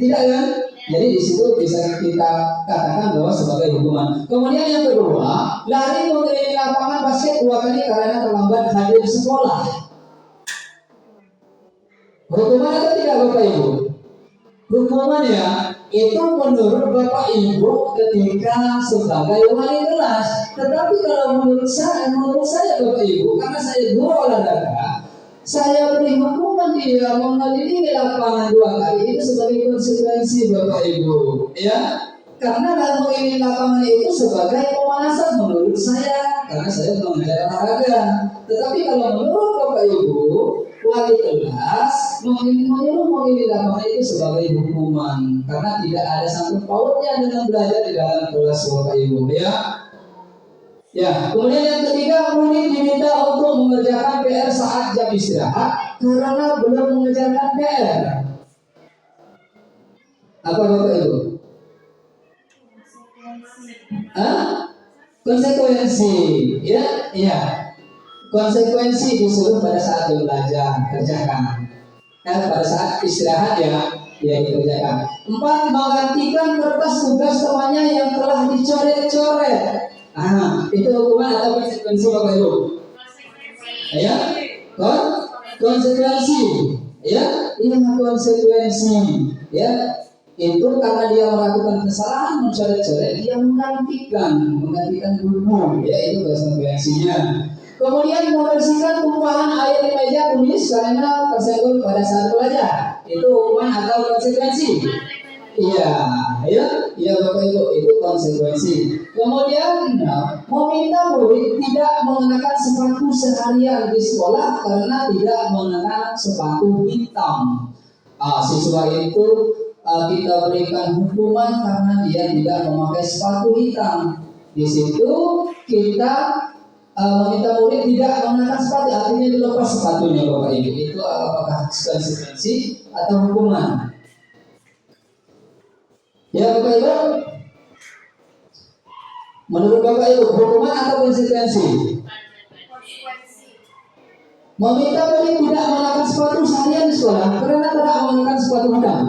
Tidak kan? Jadi di situ bisa kita katakan bahwa sebagai hukuman. Kemudian yang kedua, lari mengelilingi lapangan basket 2 kali karena terlambat hadir sekolah. Hukuman atau tidak Bapak Ibu? Hukuman ya. Itu menurut Bapak Ibu ketika sebagai wali kelas. Tetapi kalau menurut saya Bapak Ibu, karena saya guru olahraga, saya beri hukuman dia mengelilingi lapangan 2 kali itu sebagai konsekuensi Bapak Ibu, ya. Karena dalam mengelilingi lapangan itu sebagai pemanasan menurut saya, karena saya mengajar olahraga. Tetapi kalau menurut Bapak Ibu, wali kelas mengelilingi lapangan itu sebagai hukuman, karena tidak ada sangkut pautnya dengan belajar di dalam kelas Bapak Ibu, ya. Ya, kemudian yang ketiga, murid diminta untuk mengerjakan PR saat jam istirahat karena belum mengerjakan PR. Apa Bapak Ibu? Konsekuensi, ya, iya. Konsekuensi disuruh pada saat belajar kerjakan. Pada saat istirahat ya dikerjakan. 4, menggantikan kertas tugas temannya yang telah dicoret-coret. Itu hukuman atau konsekuensi Bapak Ibu? Ya, konsekuensi. Ya, ini konsekuensi. Ya, itu karena dia melakukan kesalahan mencoret-coret, dia menggantikan guru. Ya, itu konsekuensinya. Kemudian membersihkan tumpahan air di meja tulis karena tersengkut pada saat belajar. Itu hukuman atau konsekuensi? Iya Bapak Ibu, itu konsekuensi. Kemudian meminta murid tidak mengenakan sepatu seharian di sekolah karena tidak mengenakan sepatu hitam. Siswa itu kita berikan hukuman karena dia tidak memakai sepatu hitam. Di situ kita meminta murid tidak mengenakan sepatu, artinya dilepas sepatunya Bapak Ibu. Itu apakah konsekuensi atau hukuman? Ya Bapak Ibu, menurut Bapak Ibu hukuman atau konsekuensi? Konsekuensi. Meminta murid tidak mengenakan sepatu seharian di sekolah karena tidak mengenakan sepatu hitam.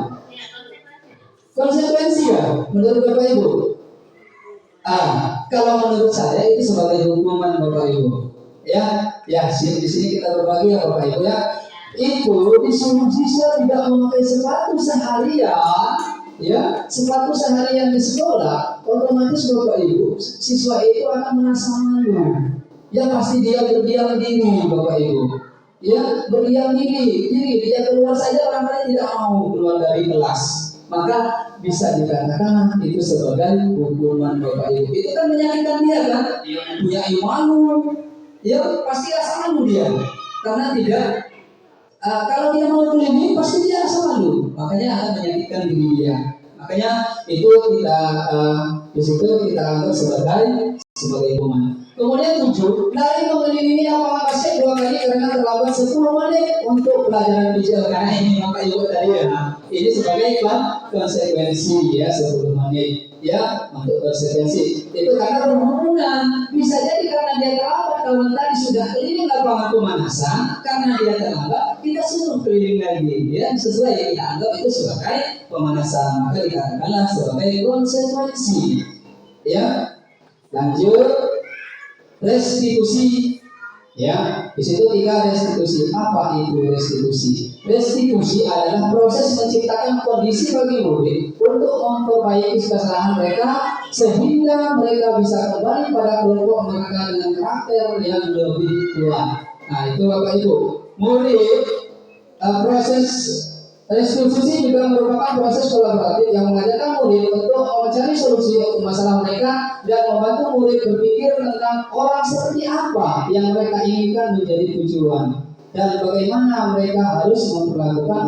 Konsekuensi ya, menurut Bapak Ibu? Kalau menurut saya itu sebagai hukuman Bapak Ibu. Ya, di sini kita berbagi ya Bapak Ibu ya. Itu disuruh siswa tidak memakai sepatu seharian, ya, sepatu seharian di sekolah, otomatis Bapak Ibu, siswa itu akan merasa malu. Ya pasti dia berdiam diri Bapak Ibu. Ya, berdiam diri, dia keluar saja barangkali tidak mau keluar dari kelas. Maka bisa dikatakan itu sebagai hukuman Bapak Ibu. Itu kan menyakitkan dia kan? Punya malu. Ya pasti rasa malu dia. Karena tidak kalau dia mau keliling pasti dia rasa malu. Makanya akan menyakitkan diri dia. Makanya itu kita di situ kita anggap sebagai hukuman. Kemudian 7, dari mengelilingi lapangan basket 2 kali karena terlambat 10 menit untuk pelajaran visual. Karena ini Bapak Ibu tadi ya, ini sebagai konsekuensi ya 10 menit ya untuk konsekuensi. Itu karena berhubungan. Bisa jadi karena dia terlambat, kalau tadi sudah keliling lapangan pemanasan, karena dia terlambat kita suruh keliling lagi ya, sesuai yang kita anggap itu sebagai pemanasan, maka dikatakanlah sebagai konsekuensi ya. Lanjut, restitusi ya. Di situ 3 restitusi. Apa itu restitusi? Restitusi adalah proses menciptakan kondisi bagi murid untuk memperbaiki kesalahan mereka sehingga mereka bisa kembali pada kelompok mereka dengan karakter yang lebih kuat. Nah itu Bapak Ibu, murid proses restitusi juga merupakan proses kolaboratif yang mengajarkan murid untuk mencari solusi untuk masalah mereka dan membantu murid berpikir tentang orang seperti apa yang mereka inginkan menjadi tujuan dan bagaimana mereka harus memperlakukan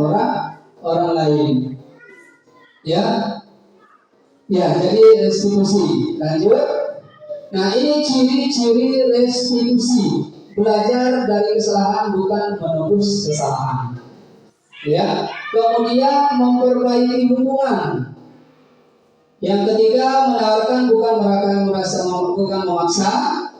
orang lain. Ya, jadi restitusi. Lanjut. Nah ini ciri-ciri restitusi. Belajar dari kesalahan bukan menebus kesalahan. Ya, kemudian memperbaiki hubungan. Yang ketiga, menawarkan bukan memaksa.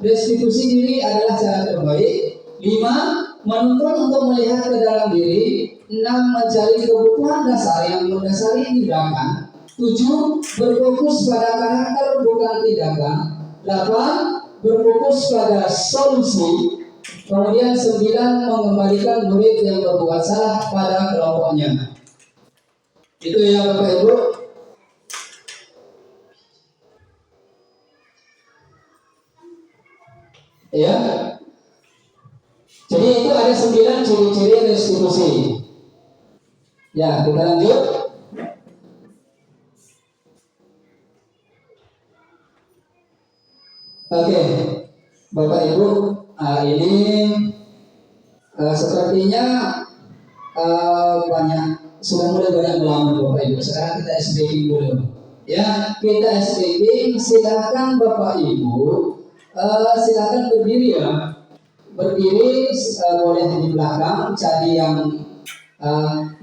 Restitusi diri adalah cara terbaik. 5, menuntut untuk melihat ke dalam diri. 6, mencari kebutuhan dasar yang mendasari tindakan. 7, berfokus pada karakter bukan tindakan. 8, berfokus pada solusi. Kemudian 9, mengembalikan murid yang berbuat salah pada kelompoknya. Itu ya Bapak Ibu. Ya. Jadi itu ada 9 ciri-ciri restitusi. Ya, kita lanjut. Oke, Bapak Ibu, ini sepertinya sudah mulai banyak melamun Bapak Ibu. Sekarang kita speaking dulu. Ya, kita speaking. Silakan Bapak Ibu, silakan berdiri ya. Berdiri boleh di belakang. Cari yang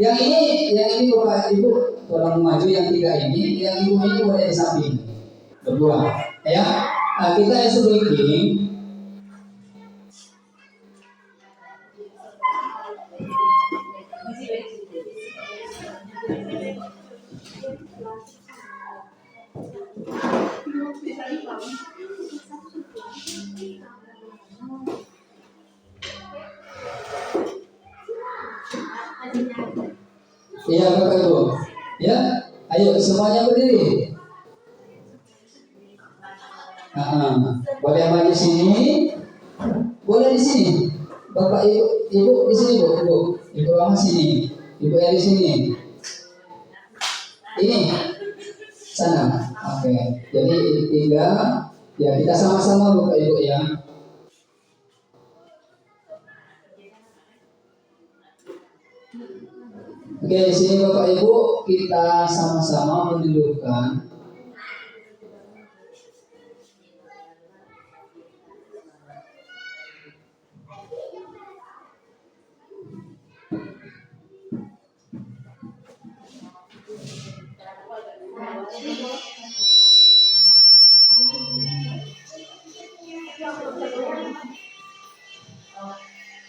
ini Bapak Ibu tolong maju yang 3 ini. Yang ibu ini boleh di samping. Berdua. Ya, kita speaking. Iya Bapak Ibu. Ya, ayo semuanya berdiri. Boleh maju sini, boleh di sini. Bapak Ibu di sini Ibu lama sini, Ibu yang di sini. Ini sana. Oke. Jadi 3. Ya kita sama-sama Bapak Ibu ya. Oke, di sini Bapak Ibu kita sama-sama mendudukkan.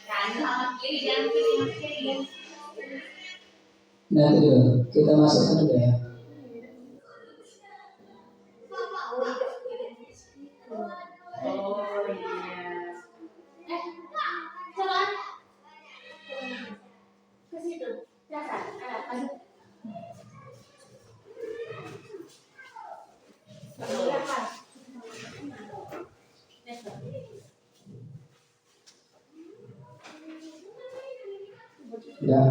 Kanan kiri jangan kiri. Nah, itu dulu. Kita masukkan dulu ya. Oh iya. Jalan ke situ. Jangan. Ya.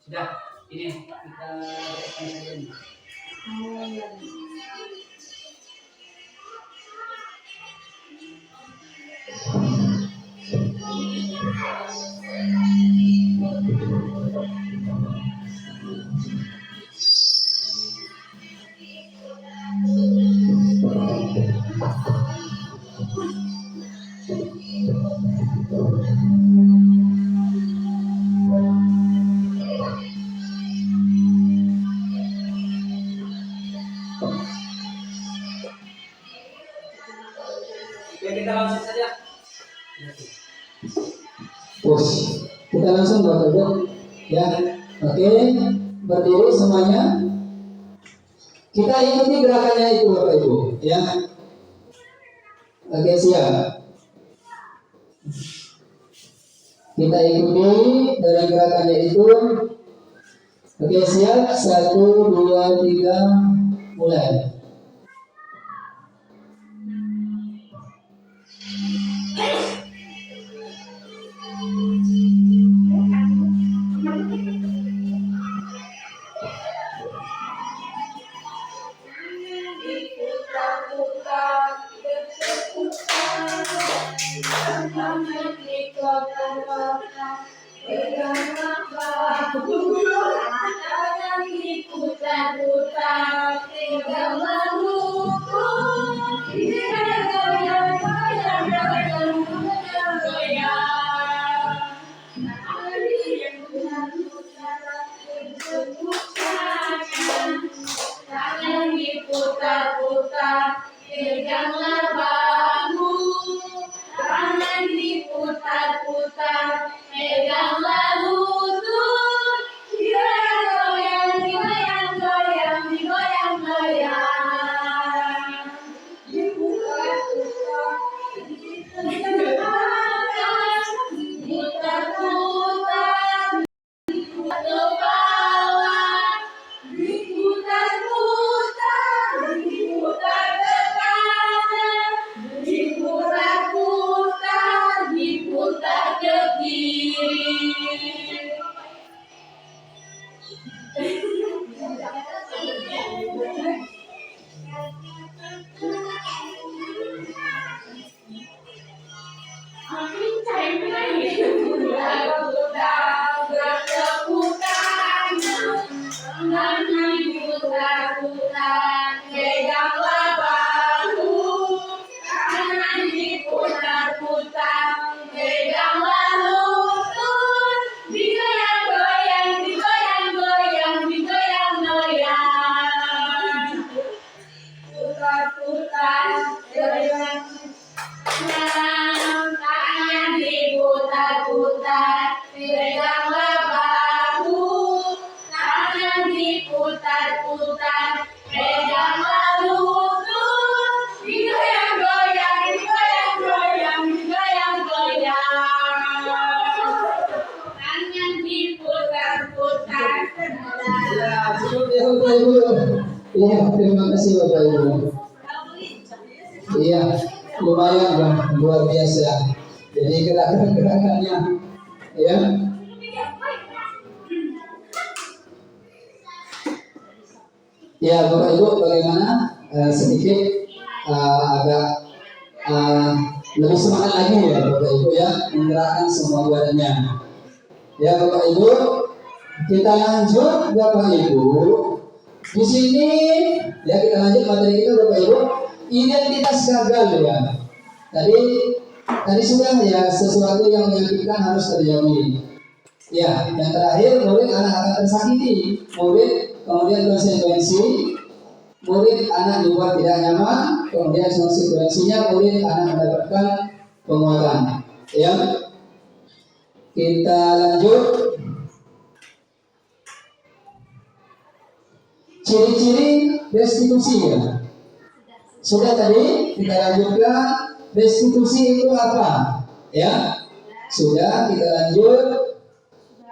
Sudah, ini kita rekam saja nih. Oke, kita langsung saja. Push. Kita langsung Bapak Ibu. Ya. Oke. Berdiri semuanya. Kita ikuti gerakannya itu Bapak Ibu. Ya. Oke, siap. Kita ikuti dari gerakannya itu. Oke, siap. 1, 2, 3, mulai. Putar-putar, peganglah bahu, tangan diputar-putar, tangan diputar-putar, peganglah bahu, tangan diputar-putar, peganglah lutut, digoyang-goyang, digoyang-goyang, digoyang-goyang. Tangan diputar-putar. Ya, cukup ya Bapak Ibu. Iya, terima kasih Bapak Ibu. Iya, lumayan lah, luar biasa. Jadi gerakan-gerakannya, ya. Ya, Bapak Ibu, bagaimana sedikit agak lebih semangat lagi ya Bapak Ibu ya, menggerakkan semua badannya. Ya Bapak Ibu, kita lanjut Bapak Ibu. Di sini ya kita lanjut materi kita Bapak Ibu. Identitas gagal ya. Tadi sudah ya, sesuatu yang menyakitkan harus terjadi. Ya, yang terakhir murid anak akan tersakiti. Murid kemudian konsekuensi. Murid anak dibuat tidak nyaman. Kemudian konsekuensinya murid anak mendapatkan penguatan. Ya, kita lanjut. Ciri-ciri restitusi ya. Sudah tadi kita lanjutkan restitusi itu apa? Ya. Sudah kita lanjut.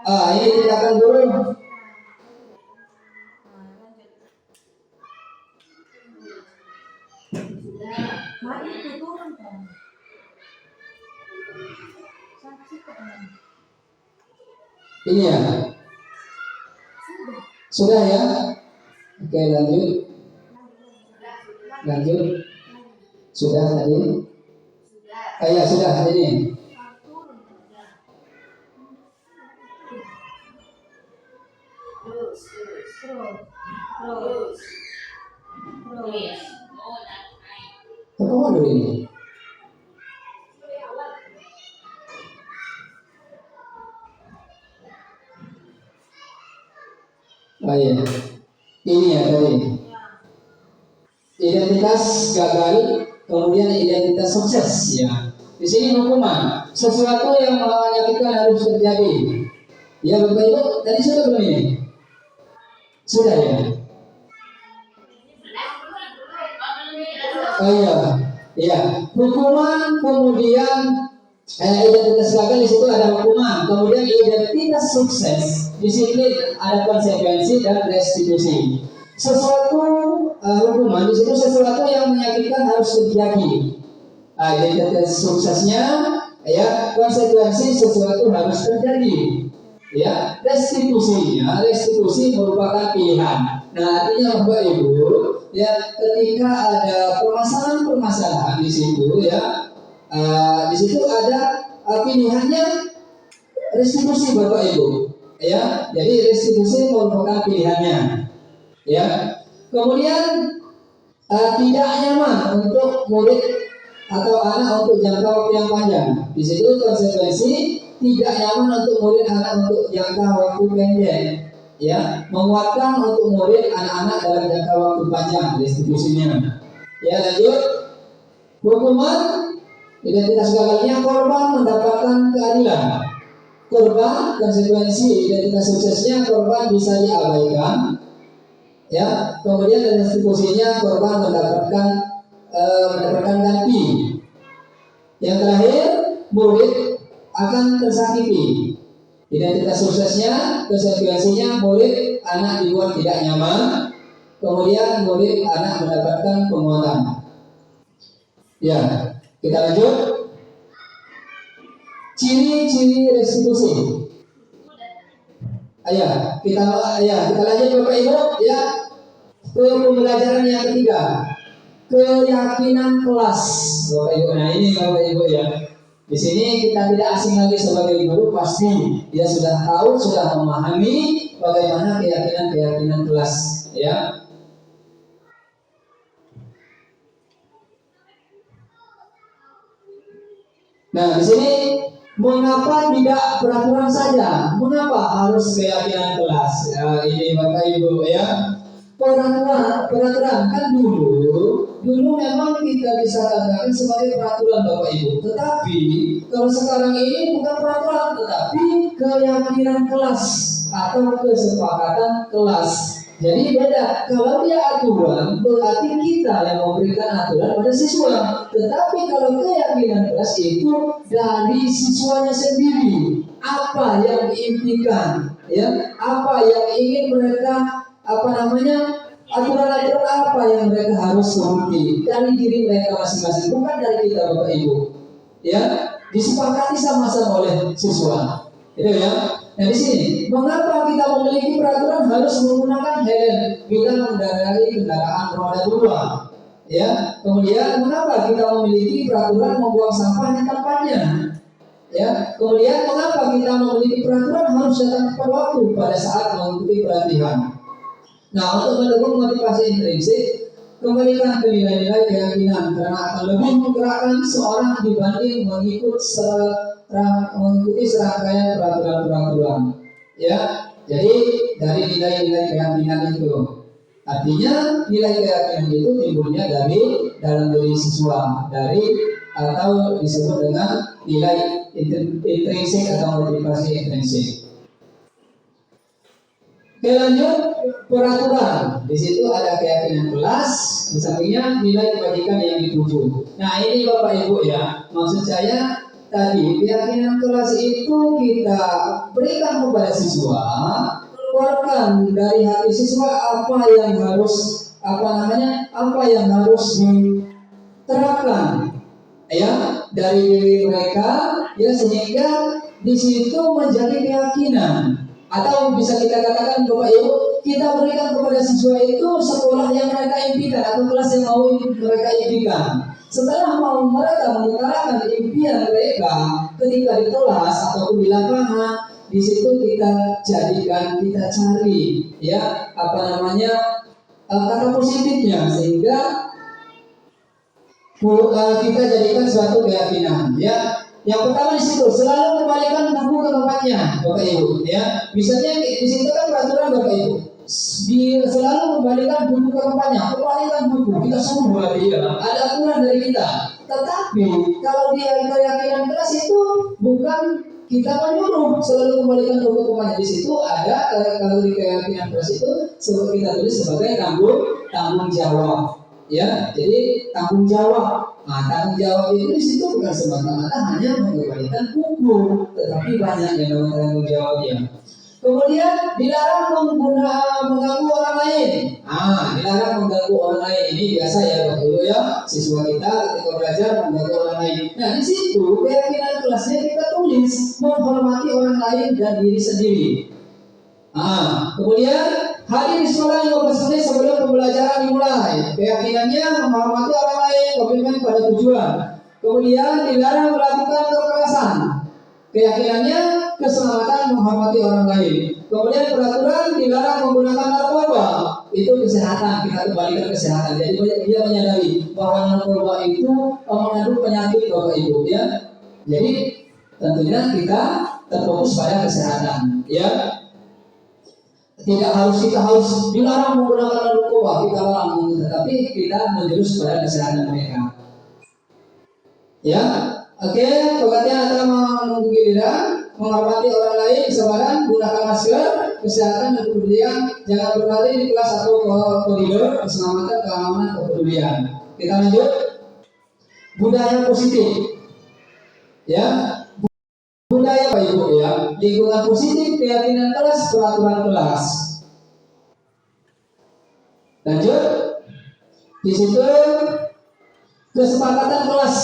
Ini kita akan dulu. Ini ya. Sudah ya. Oke, lanjut. Lanjut. Sudah tadi. Ya sudah ini. Apa dulu ini? Oh iya. Ini ya tadi. Identitas gagal, kemudian identitas sukses ya. Di sini hukuman, sesuatu yang menyakitkan harus terjadi. Ya Bapak Ibu, tadi sudah belum ini? Sudah ya? Oh iya, iya. Hukuman kemudian identitas gagal di situ ada hukuman, kemudian identitas sukses di sini ada konsekuensi dan restitusi. Sesuatu hukuman di situ sesuatu yang menyakitkan harus terjadi. Identitas suksesnya ya, konsekuensi sesuatu harus terjadi. Ya, restitusi merupakan pilihan. Nah, artinya Bapak Ibu, ya ketika ada permasalahan di situ ya, di situ ada pilihannya restitusi Bapak Ibu. Ya, jadi restitusi merupakan pilihannya. Ya, kemudian tidak nyaman untuk murid atau anak untuk jangka waktu yang panjang. Di situ konsekuensi tidak nyaman untuk murid anak untuk jangka waktu pendek. Ya, menguatkan untuk murid anak-anak dalam jangka waktu panjang restitusinya. Ya, lanjut. Hukuman identitas gagalnya korban mendapatkan keadilan. Korban konsekuensi identitas suksesnya korban bisa diabaikan. Ya, kemudian restitusinya korban mendapatkan ganti. Yang terakhir, murid akan tersakiti. Identitas suksesnya, konsekuensinya murid anak dibuat tidak nyaman, kemudian murid anak mendapatkan penguatan. Ya, kita lanjut. Ciri-ciri restitusi. Kita lanjut Bapak Ibu ya, ke pembelajaran yang ketiga, keyakinan kelas Bapak Ibu. Nah ini Bapak Ibu ya, di sini kita tidak asing lagi sebagai guru, pasti dia sudah tahu, sudah memahami bagaimana keyakinan kelas ya. Nah di sini mengapa tidak peraturan saja? Mengapa harus keyakinan kelas? Ya, ini Bapak Ibu ya. Peraturan kan dulu dulu memang kita bisa katakan sebagai peraturan Bapak Ibu. Tetapi kalau sekarang ini bukan peraturan, tetapi keyakinan kelas atau kesepakatan kelas. Jadi beda. Kalau dia aturan, berarti kita yang memberikan aturan pada siswa. Tetapi kalau keyakinan kelas itu dari siswanya sendiri. Apa yang diimpikan, ya? Apa yang ingin mereka, aturan-aturan apa yang mereka harus ikuti dari diri mereka masing-masing, bukan dari kita Bapak Ibu. Ya, disepakati sama-sama oleh siswa. Itu ya. Nah di sini, mengapa kita memiliki peraturan harus menggunakan helm bila mengendarai kendaraan roda 2? Ya, kemudian mengapa kita memiliki peraturan membuang sampah di tempatnya? Ya, kemudian mengapa kita memiliki peraturan harus datang tepat waktu pada saat mengikuti pelatihan? Nah, untuk mendukung motivasi intrinsik, kembalikan ke nilai-nilai keyakinan karena akan lebih menggerakkan seorang dibanding mengikuti serangkaian peraturan-peraturan. Ya, jadi dari nilai-nilai keyakinan itu, artinya nilai keyakinan itu timbulnya dari dalam diri siswa, atau disebut dengan nilai intrinsik atau motivasi intrinsik. Oke, lanjut peraturan. Di situ ada keyakinan kelas, di sampingnya nilai kebajikan yang dituju. Nah ini Bapak Ibu ya, maksud saya tadi keyakinan kelas itu kita berikan kepada siswa, keluarkan dari hati siswa apa yang harus diterapkan ya dari diri mereka ya, sehingga di situ menjadi keyakinan. Atau bisa kita katakan Bapak Ibu, kita berikan kepada siswa itu sekolah yang mereka impikan atau kelas yang mau mereka impikan. Setelah mau mereka mengutarakan impian mereka ketika di kelas ataupun di lapangan, di situ kita jadikan, kita cari ya kata positifnya, sehingga kita jadikan suatu keyakinan ya. Yang pertama di situ selalu kembalikan buku ke tempatnya, Bapak Ibu. Ya, misalnya di situ kan peraturan Bapak Ibu, selalu kembalikan buku ke tempatnya. Kembalikan buku, kita suruh berarti ya. Ada aturan dari kita. Tetapi kalau dia keyakinan kelas itu bukan kita menyuruh selalu kembalikan buku ke tempatnya. Di situ ada kalau di keyakinan kelas itu seperti kita tulis sebagai tanggung jawab. Ya, jadi tanggung jawab. Nah, tanggung jawab itu di situ bukan semata-mata hanya mengembalikan buku, tetapi banyak yang namanya tanggung jawabnya. Kemudian dilarang mengganggu orang lain. Dilarang mengganggu orang lain ini biasa ya Bapak Ibu ya, siswa kita ketika belajar mengganggu orang lain. Nah di situ keyakinan kelasnya kita tulis menghormati orang lain dan diri sendiri. Kemudian hadir di sekolah 15 menit sebelum pembelajaran dimulai. Keyakinannya menghormati orang lain, komitmen pada tujuan. Kemudian dilarang melakukan kekerasan. Keyakinannya keselamatan, menghormati orang lain. Kemudian peraturan dilarang menggunakan narkoba. Itu kesehatan, kita kembalikan kesehatan. Jadi dia menyadari bahwa narkoba itu mengandung penyakit Bapak Ibu ya. Jadi tentunya kita terfokus pada kesehatan ya. Kita harus dilarang menggunakan narkoba, kita larang, tetapi kita menjurus pada kesehatan mereka. Ya, oke, pengertian antara menunggu giliran, menghormati orang lain, kesabaran, gunakan masker, kesehatan dan kepedulian, jangan berlari di kelas atau koridor, keselamatan, keamanan, kepedulian. Kita lanjut, budaya positif. Ya. Budaya Pak Ibu ya, lingkungan positif, keyakinan kelas, peraturan kelas. Lanjut, di situ kesepakatan kelas.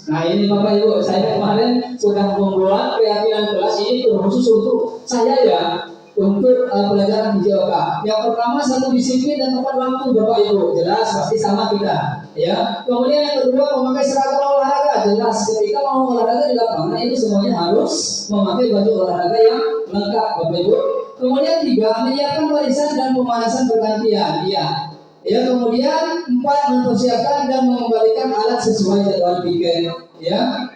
Nah ini Bapak Ibu, saya kemarin sudah membuat keyakinan kelas ini khusus untuk saya ya, untuk pelajaran di JOK. Yang pertama satu disiplin dan tepat waktu Bapak Ibu, jelas pasti sama kita. Ya, kemudian yang kedua memakai seragam olahraga, jelas ketika mau olahraga di lapangan itu semuanya harus memakai baju olahraga yang lengkap Bapak Ibu. Kemudian 3, menyiapkan barisan dan pemanasan bergantian. Ya, kemudian 4, mempersiapkan dan mengembalikan alat sesuai jadwal pikir. Ya,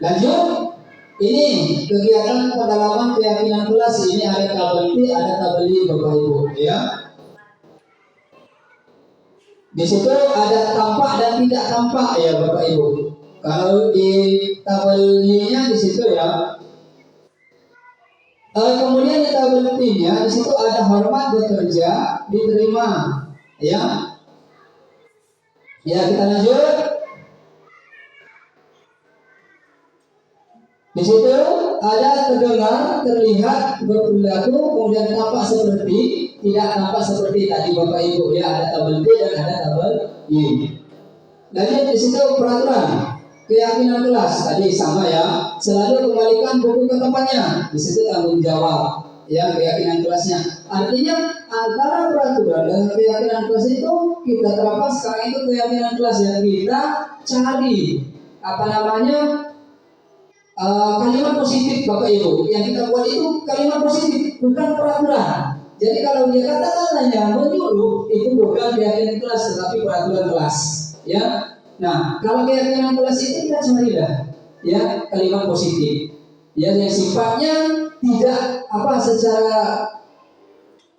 lanjut. Ini kegiatan pendalaman keyakinan kelas, ini ada tabel T, ada tabel I Bapak Ibu ya. Di situ ada tampak dan tidak tampak ya Bapak Ibu. Kalau di tabel Y-nya di situ ya. Kemudian di tabel T-nya di situ ada hormat bekerja diterima ya. Ya kita lanjut. Di situ ada terdengar, terlihat, berperilaku, kemudian tampak seperti, tidak tampak seperti tadi Bapak Ibu ya, ada tabel B dan ada tabel Y. Lanjut di situ peraturan, keyakinan kelas tadi sama ya, selalu kembalikan buku ke tempatnya. Di situ tanggung jawab ya keyakinan kelasnya. Artinya antara peraturan dan keyakinan kelas itu kita terapkan sekarang itu keyakinan kelas yang kita cari apa namanya? Kalimat positif Bapak Ibu yang kita buat itu kalimat positif bukan peraturan. Jadi kalau dia katakan hanya menyuruh itu bukan keyakinan kelas tetapi peraturan kelas ya. Nah kalau keyakinan kelas itu kita carilah ya kalimat positif ya yang sifatnya tidak apa secara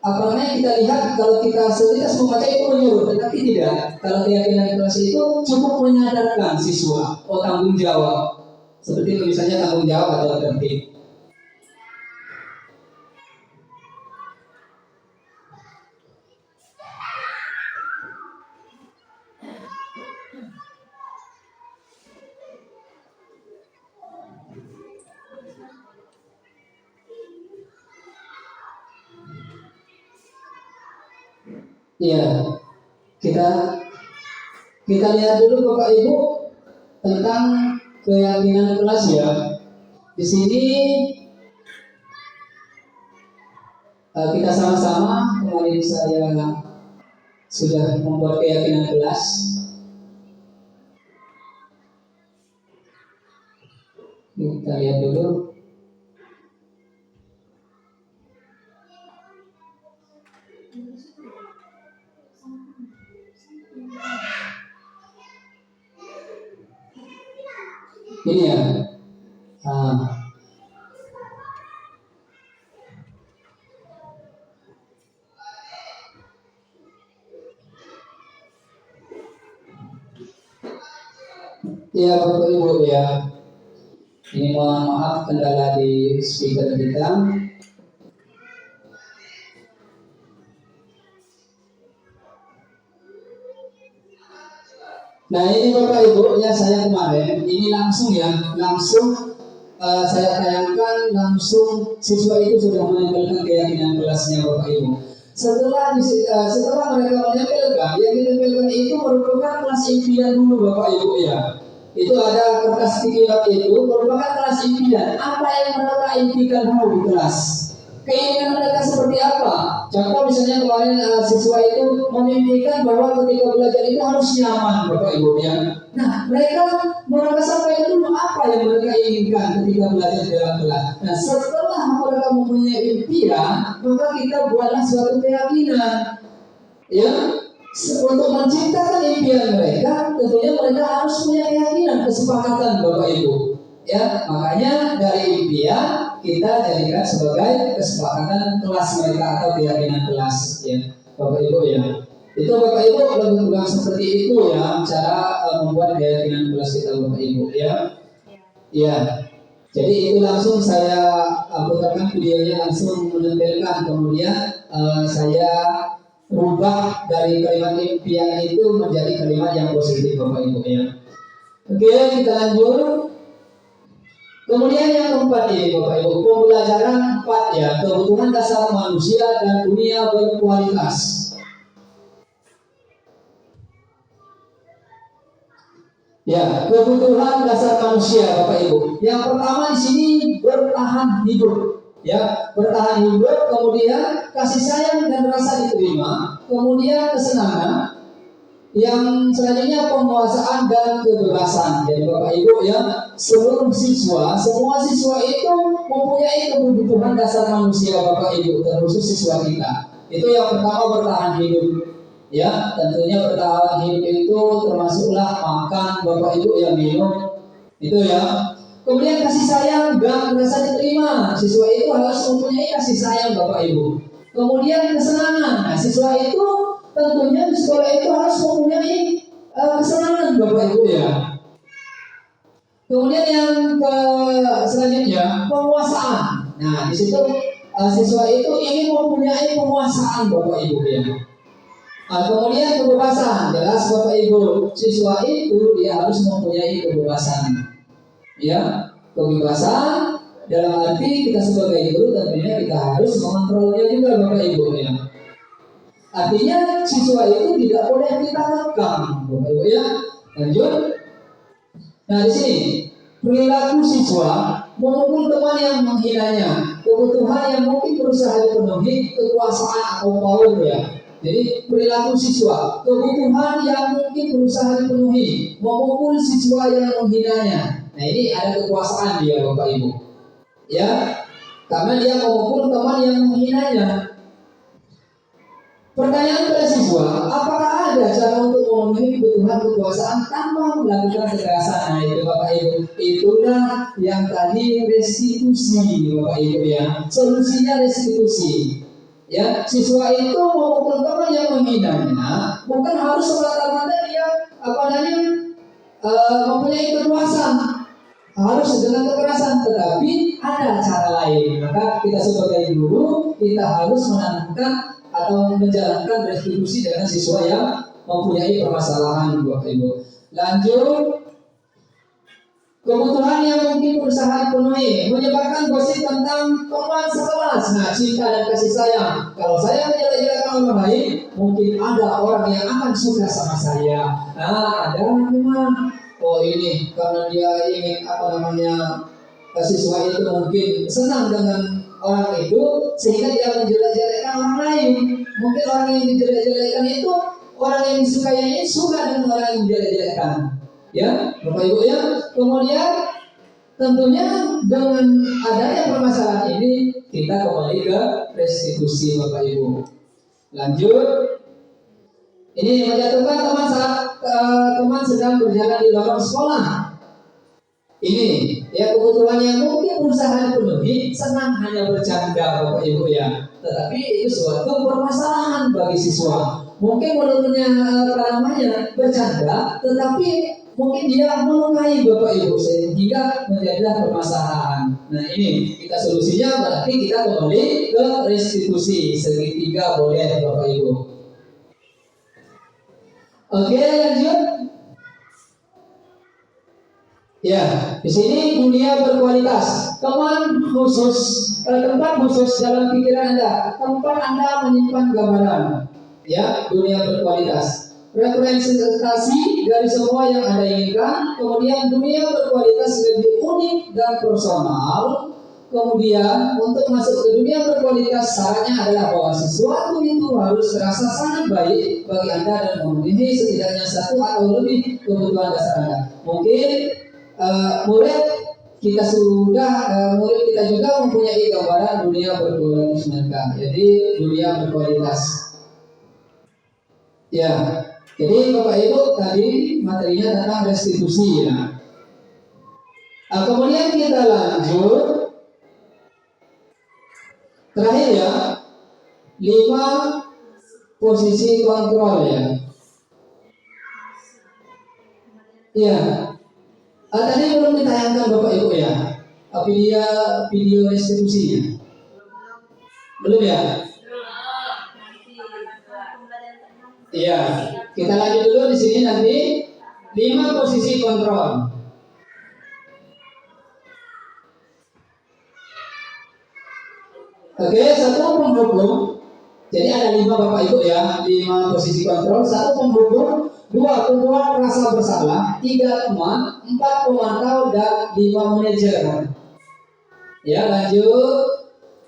apa namanya kita lihat kalau kita selintas membaca itu menyuruh tetapi tidak. Kalau keyakinan kelas itu cukup menyadarkan siswa tanggung jawab. Seperti misalnya tanggung jawab atau tertib. Ya, kita lihat dulu Bapak Ibu tentang keyakinan kelas ya. Di sini kita sama-sama kemarin saya sudah membuat keyakinan kelas. Kita lihat dulu. Ini ya. Ya Bapak Ibu ya. Ini mohon maaf kendala di speaker kita. Nah ini Bapak Ibu ya saya kemarin ini langsung saya tayangkan langsung siswa itu sudah menempelkan keyakinan kelasnya Bapak Ibu. Setelah mereka menempelkan, yang ditempelkan itu merupakan kelas impian dulu Bapak Ibu ya. Itu ada kertas pikiran itu merupakan kelas impian. Apa yang mereka impikan dulu di kelas? Keinginan mereka seperti apa? Contoh misalnya kemarin siswa itu memimpikan bahwa ketika belajar itu harus nyaman Bapak Ibu ya. Nah mereka sampaikan dulu apa yang mereka inginkan ketika belajar di dalam kelas. Nah setelah mereka mempunyai impian, maka kita buatlah suatu keyakinan ya. Untuk menciptakan impian mereka, tentunya mereka harus punya keyakinan, kesepakatan Bapak Ibu ya. Makanya dari impian kita jadikan sebagai kesepakatan kelas mereka atau keyakinan kelas ya Bapak Ibu ya. Itu Bapak Ibu lebih kurang seperti itu ya cara membuat keyakinan kelas kita Bapak Ibu ya. Ya. Jadi itu langsung saya putarkan videonya langsung menempelkan, kemudian saya rubah dari kalimat impian itu menjadi kalimat yang positif Bapak Ibu ya. Oke kita lanjut. Kemudian yang keempat ini Bapak Ibu, pembelajaran 4 ya, kebutuhan dasar manusia dan dunia berkualitas. Ya, kebutuhan dasar manusia Bapak Ibu. Yang pertama di sini bertahan hidup. Ya, bertahan hidup, kemudian kasih sayang dan rasa diterima, kemudian kesenangan, yang selanjutnya penguasaan dan kebebasan. Jadi Bapak Ibu ya, seluruh siswa, semua siswa itu mempunyai kebutuhan dasar manusia Bapak Ibu, terkhusus siswa kita. Itu yang pertama bertahan hidup. Ya, tentunya bertahan hidup itu termasuklah makan Bapak Ibu yang minum. Itu ya. Kemudian kasih sayang dan rasa diterima. Siswa itu harus mempunyai kasih sayang Bapak Ibu. Kemudian kesenangan. Nah, siswa itu tentunya di sekolah itu harus mempunyai kesenangan Bapak Ibu ya. Kemudian yang selanjutnya penguasaan. Nah di situ siswa itu ingin mempunyai penguasaan Bapak Ibu ya. Kemudian kebebasan, jelas Bapak Ibu, siswa itu dia harus mempunyai kebebasan ya. Kebebasan dalam arti kita sebagai guru tentunya kita harus mengontrolnya juga Bapak Ibu ya. Artinya siswa itu tidak boleh kita kekang Bapak Ibu ya. Lanjut. Nah di sini perilaku siswa memukul teman yang menghinanya, kebutuhan yang mungkin berusaha dipenuhi, kekuasaan atau power ya. Jadi perilaku siswa, kebutuhan yang mungkin berusaha dipenuhi, memukul siswa yang menghinanya. Nah ini ada kekuasaan dia Bapak Ibu ya, karena dia memukul teman yang menghinanya. Pertanyaan pada siswa, apakah ada cara untuk memenuhi kebutuhan kekuasaan tanpa melakukan kekerasan? Nah itu Bapak Ibu, itulah yang tadi restitusi Bapak Ibu ya. Solusinya restitusi. Ya, siswa itu memukul teman yang menghinanya, bukan harus semata-mata dia mempunyai kekuasaan, harus dengan kekerasan, tetapi ada cara lain. Maka kita sebagai guru kita harus menanamkan atau menjalankan restitusi dengan siswa yang mempunyai permasalahan Bapak Ibu. Lanjut, kebutuhan yang mungkin berusaha dipenuhi, menyebarkan gosip tentang teman sekelas. Nah, cinta dan kasih sayang. Kalau saya menjelek-jelekan orang lain, mungkin ada orang yang akan suka sama saya. Nah, ada memang. Oh ini karena dia ingin siswa itu mungkin senang dengan orang itu sehingga dia menjelek-jelekan orang lain. Mungkin orang yang dijelek-jelekan itu orang yang disukainya suka dengan orang yang dijelek-jelekan. Ya, Bapak Ibu ya. Kemudian tentunya dengan adanya permasalahan ini kita kembali ke restitusi Bapak Ibu. Lanjut. Ini menjatuhkan teman saat teman sedang berjalan di lorong sekolah. Ini ya kebutuhan yang mungkin berusaha dipenuhi, senang hanya bercanda Bapak Ibu ya. Tetapi itu suatu permasalahan bagi siswa. Mungkin menurutnya bercanda, tetapi mungkin dia melukai Bapak Ibu sehingga menjadilah permasalahan. Nah ini kita solusinya berarti kita kembali ke restitusi, segitiga boleh Bapak Ibu. Oke lanjut. Ya, di sini dunia berkualitas. Tempat khusus dalam pikiran Anda, tempat Anda menyimpan gambaran. Ya, dunia berkualitas. Representasi dari semua yang Anda inginkan. Kemudian dunia berkualitas lebih unik dan personal. Kemudian untuk masuk ke dunia berkualitas syaratnya adalah bahwa sesuatu itu harus terasa sangat baik bagi Anda dan memenuhi setidaknya satu atau lebih kebutuhan dasar Anda. Mungkin murid kita juga mempunyai gambaran dunia berkualitas mereka. Jadi dunia berkualitas. Ya, jadi Bapak Ibu tadi materinya tentang restitusi ya. Kemudian kita lanjut. Terakhir ya, 5 posisi kontrol ya. Iya. Tadi belum ditayangkan Bapak Ibu ya, video restitusinya. Belum ya? Iya. Kita lanjut dulu di sini nanti 5 posisi kontrol. Oke, 1 penghukum. Jadi ada 5 Bapak Ibu ya, 5 posisi kontrol. 1 penghukum, 2 pembuat rasa bersalah, 3 teman, 4 pemantau, dan 5 manajer. Ya lanjut.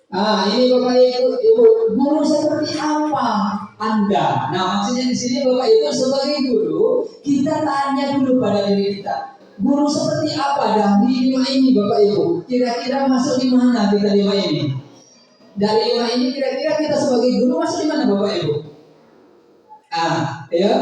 Ini Bapak Ibu, guru seperti apa Anda? Nah maksudnya di sini Bapak Ibu sebagai guru, kita tanya dulu pada diri kita. Guru seperti apa dari 5 ini Bapak Ibu? Kira-kira masuk di mana kita 5 ini? Dari 5 ini kira-kira kita sebagai guru masuk di mana Bapak Ibu? Ya.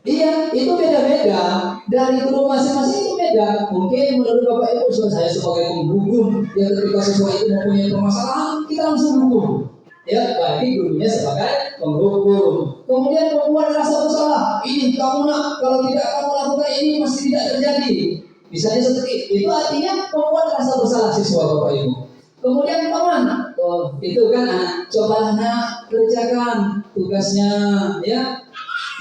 Iya, itu beda-beda. Dari guru masing-masing itu beda. Mungkin menurut Bapak Ibu, saya sebagai penghukum, yang ketika siswa itu mempunyai permasalahan, kita langsung hukum. Ya, berarti gurunya sebagai penghukum. Kemudian membuat rasa bersalah. Ini kamu nak, kalau tidak kamu lakukan ini pasti tidak terjadi. Misalnya seperti itu artinya membuat rasa bersalah siswa Bapak Ibu. Kemudian teman, itu kan anak, cobalah nak kerjakan tugasnya, ya.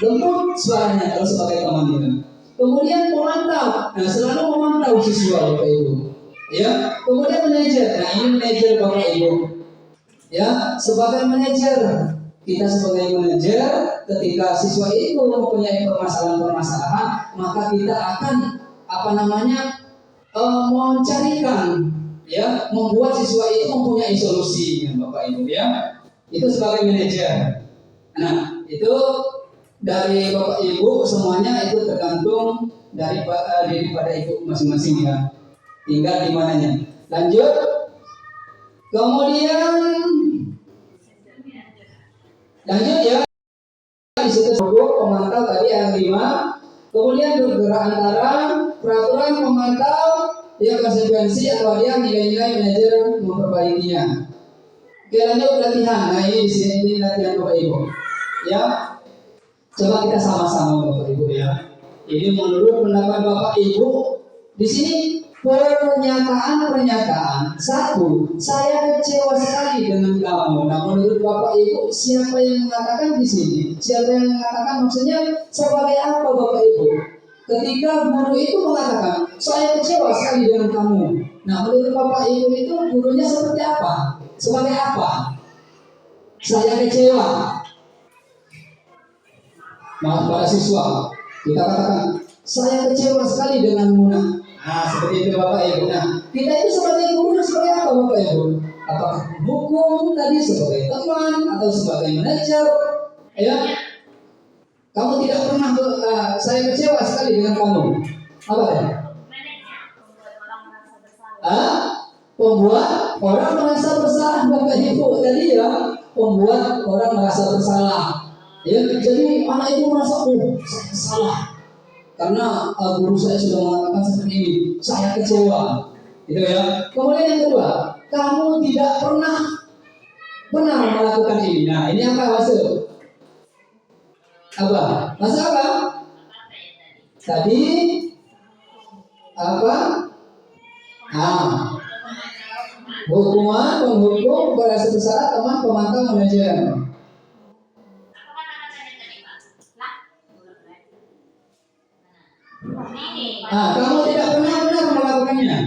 Lembut suaranya kalau sebagai teman itu. Kemudian memantau, nah selalu memantau siswa Bapak Ibu. Ya, kemudian manajer, nah ini manajer Bapak Ibu. Ya, sebagai manajer, kita sebagai manajer, ketika siswa itu mempunyai permasalahan-permasalahan, maka kita akan mencarikan, ya, membuat siswa itu mempunyai solusi, Bapak Ibu, ya. Itu sebagai manajer. Nah, itu dari Bapak Ibu semuanya itu tergantung daripada ibu masing-masing, ya. Tinggal di mananya. Lanjut. Kemudian lanjut ya, di situ pemantau tadi yang 5. Kemudian bergerak antara peraturan pemantau yang konsekuensi atau dia nilai-nilai manajer memperbaikinya. Oke, lanjut latihan. Nah ini di sini ini latihan Bapak Ibu. Ya, coba kita sama-sama Bapak Ibu ya. Ini menurut pendapat Bapak Ibu di sini. Pernyataan. 1. Saya kecewa sekali dengan kamu. Nah, menurut Bapak Ibu, siapa yang mengatakan di sini? Siapa yang mengatakan, maksudnya sebagai apa Bapak Ibu? Ketika guru itu mengatakan, saya kecewa sekali dengan kamu. Nah, menurut Bapak Ibu itu gurunya seperti apa? Sebagai apa? Saya kecewa. Maaf pada siswa, kita katakan, saya kecewa sekali dengan Muna. Nah, seperti itu Bapak Ibu. Nah, kita itu sebagai guru sebagai apa Bapak Ibu? Apakah hukum tadi sebagai teman atau sebagai manajer? Ya, kamu tidak pernah saya kecewa sekali dengan kamu. Apa ya? Membuat orang merasa bersalah Bapak Ibu tadi ya, membuat orang merasa bersalah. Ya, jadi anak itu merasa saya salah. Karena guru saya sudah mengatakan seperti ini, saya kecewa, gitu ya. Kemudian yang kedua, kamu tidak pernah benar melakukan ini. Nah, ini apa maksud? Apa? Maksud apa? Tadi apa? Hukuman penghukum berasa bersalah teman pemantau manajer. Kamu tidak pernah benar melakukannya.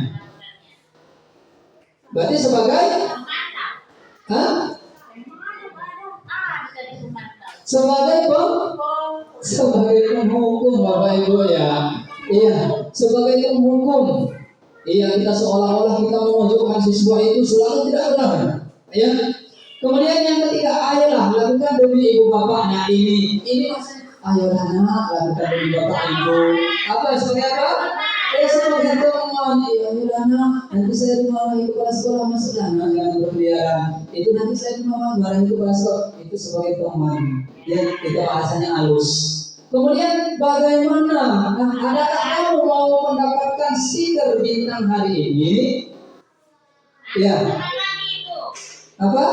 Berarti sebagai sebagai penghukum Bapak Ibu ya. Iya, sebagai penghukum. Iya, kita seolah-olah kita memojokkan siswa itu selalu tidak benar. Ya. Kemudian yang ketiga, ayolah lakukan demi ibu bapak. Nah ini maksudnya, ayolah nak lakukan demi bapak ibu. Apa sebagai apa? Sebagai teman. Ayolah nak, nanti saya dimarahi kepala sekolah masuklah nak jangan berkeliaran. Itu nanti saya dimarahi kepala sekolah. Itu sebagai teman. Ya, itu bahasanya halus. Kemudian bagaimana? Nah, adakah kamu mau mendapatkan stiker bintang hari ini? Ya. Apa?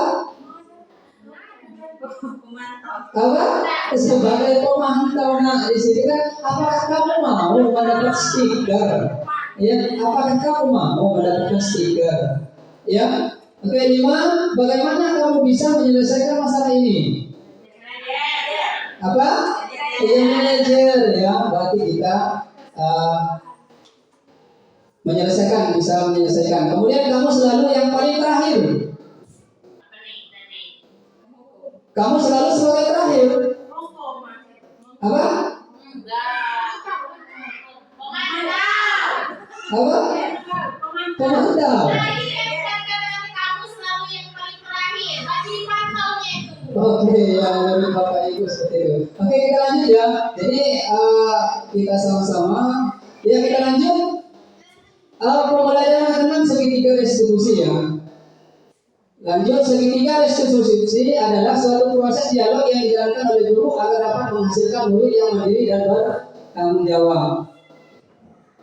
Sebagai pemantau. Nah, di sini kan, apakah kamu mau mendapat stiker? Ya, apakah kamu mau mendapatkan stiker? Ya. Oke, 5. Bagaimana kamu bisa menyelesaikan masalah ini? Apa? Manajer ya, berarti kita bisa menyelesaikan. Kemudian kamu selalu yang paling terakhir. Kamu selalu sebagai terakhir. Apa? Apa? Pemantau. Oke, ya menurut Bapak Ibu seperti itu. Oke, kita lanjut ya. Jadi kita sama-sama. Ya kita lanjut. Pembelajaran 6 segitiga restitusi ya. Lanjut, segitiga restitusi adalah suatu proses dialog yang dijalankan oleh guru agar dapat menghasilkan murid yang mandiri dan bertanggung jawab.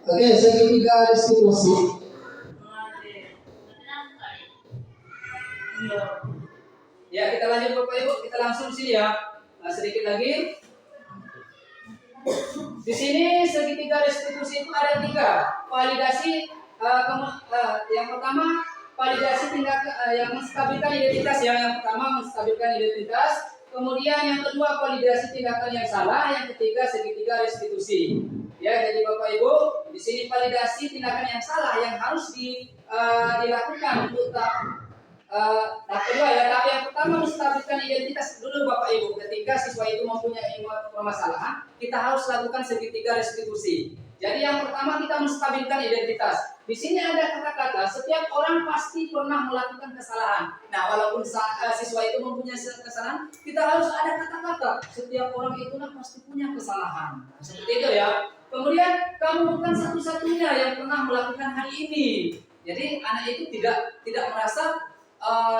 Oke, segitiga restitusi. Ya, kita lanjut Bapak Ibu, kita langsung sini ya. Nah, sedikit lagi. Di sini segitiga restitusi itu ada 3. Validasi yang pertama validasi tindakan yang menstabilkan identitas ya. Yang pertama menstabilkan identitas. Kemudian yang kedua validasi tindakan yang salah. Yang ketiga segitiga restitusi. Ya, jadi Bapak Ibu, di sini validasi tindakan yang salah yang harus dilakukan untuk tahap kedua ya. Tapi yang pertama menstabilkan identitas dulu Bapak Ibu. Ketika siswa itu mempunyai permasalahan, kita harus lakukan segitiga restitusi. Jadi yang pertama kita menstabilkan identitas. Di sini ada kata-kata setiap orang pasti pernah melakukan kesalahan. Nah, walaupun siswa itu mempunyai kesalahan, kita harus ada kata-kata setiap orang itu pasti punya kesalahan. Seperti itu ya. Kemudian kamu bukan satu-satunya yang pernah melakukan hal ini. Jadi anak itu tidak merasa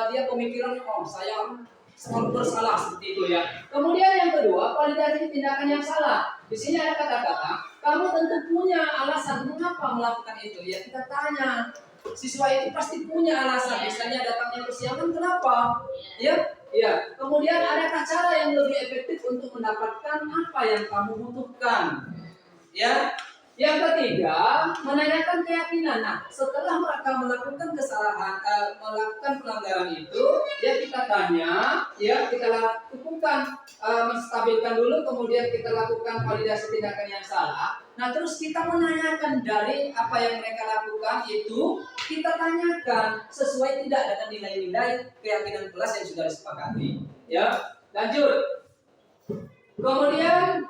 dia pemikiran saya selalu bersalah seperti itu ya. Kemudian yang kedua validasi tindakan yang salah. Di sini ada kata-kata kamu tentu punya alasan mengapa melakukan itu ya. Kita tanya siswa itu pasti punya alasan. Misalnya datangnya kesiangan kenapa? Ya. Ya. Kemudian adakah cara yang lebih efektif untuk mendapatkan apa yang kamu butuhkan? Ya. Yang ketiga, menanyakan keyakinan. Nah, setelah mereka melakukan kesalahan, melakukan pelanggaran itu, ya kita tanya, ya kita lakukan menstabilkan dulu, kemudian kita lakukan validasi tindakan yang salah. Nah, terus kita menanyakan dari apa yang mereka lakukan itu, kita tanyakan sesuai tidak dengan nilai-nilai keyakinan kelas yang sudah disepakati. Ya, lanjut. Kemudian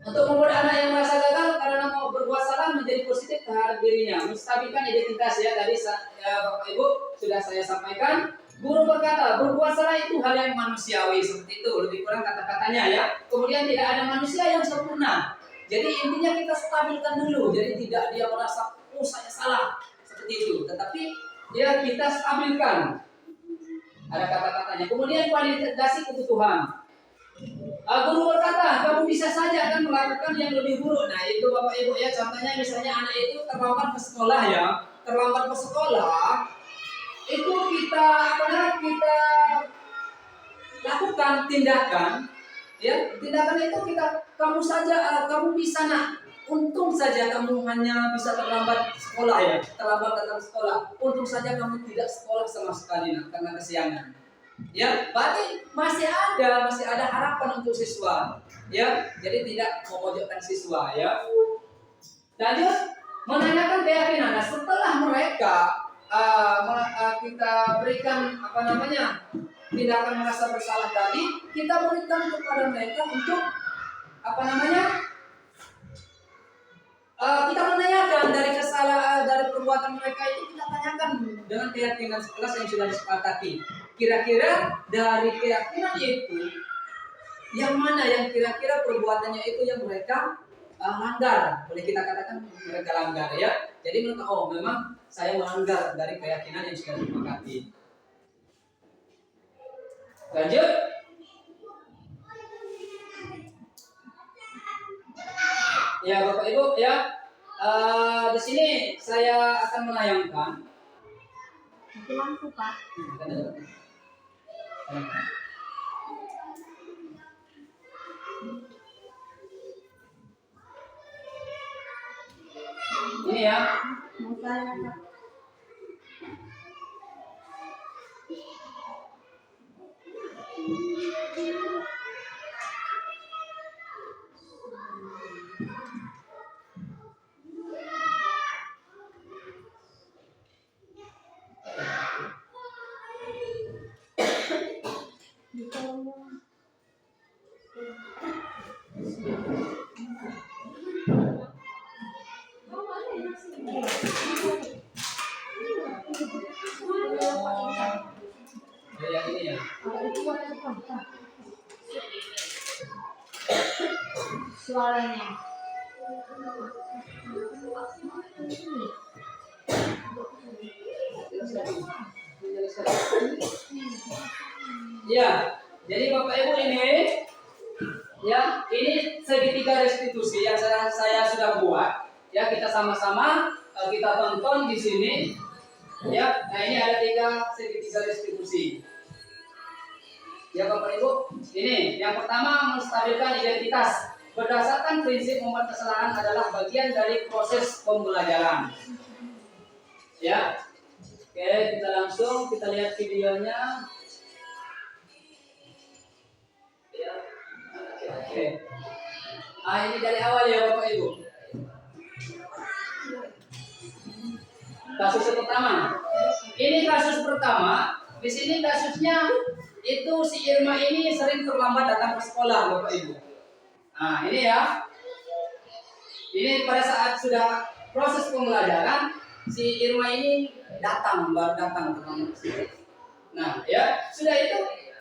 untuk membuat anak yang merasa gagal karena mau berbuat salah menjadi positif terhadap dirinya, menstabilkan identitas ya. Tadi Bapak Ibu sudah saya sampaikan. Guru berkata berbuat salah itu hal yang manusiawi, seperti itu lebih kurang kata-katanya ya. Kemudian tidak ada manusia yang sempurna. Jadi intinya kita stabilkan dulu. Jadi tidak dia merasa saya salah seperti itu, tetapi ya kita stabilkan. Ada kata-katanya. Kemudian validasi kebutuhan. Guru berkata, kamu bisa saja akan melakukan yang lebih buruk. Nah, itu Bapak Ibu ya, contohnya misalnya anak itu terlambat ke sekolah ya. Terlambat ke sekolah, itu kita lakukan tindakan ya. Tindakan itu kamu bisa untung saja kamu hanya bisa terlambat sekolah ya. Terlambat datang sekolah. Untung saja kamu tidak sekolah sama sekali karena kesiangan. Ya, berarti masih ada harapan untuk siswa. Ya, jadi tidak memojokkan siswa ya. Lanjut, menanyakan keyakinan. Nah, setelah mereka kita berikan tindakan merasa bersalah tadi, kita berikan kepada mereka untuk kita menanyakan dari perbuatan mereka itu, kita tanyakan dengan keyakinan kelas yang sudah disepakati. Kira-kira dari keyakinan itu yang mana yang kira-kira perbuatannya itu yang mereka langgar, boleh kita katakan mereka langgar ya. Jadi mereka memang saya melanggar dari keyakinan yang sudah disepakati. Lanjut. Ya Bapak Ibu ya, di sini saya akan menayangkan. Itu lampu Pak. Ini ya. Yang ini ya. Suaranya. Ya, jadi Bapak Ibu ini ya, ini segitiga restitusi yang saya sudah buat. Ya, kita sama-sama kita tonton di sini. Ya, nah ini ada 3 segitiga restitusi. Ya Bapak Ibu, ini yang pertama menstabilkan identitas. Berdasarkan prinsip membuat kesalahan adalah bagian dari proses pembelajaran. Ya, oke kita lihat videonya. Ya, oke. Ini dari awal ya Bapak Ibu. Kasus yang pertama. Ini kasus pertama. Di sini kasusnya itu si Irma ini sering terlambat datang ke sekolah Bapak Ibu. Nah ini ya. Ini pada saat sudah proses pembelajaran, si Irma ini baru datang terlambat. Nah ya sudah itu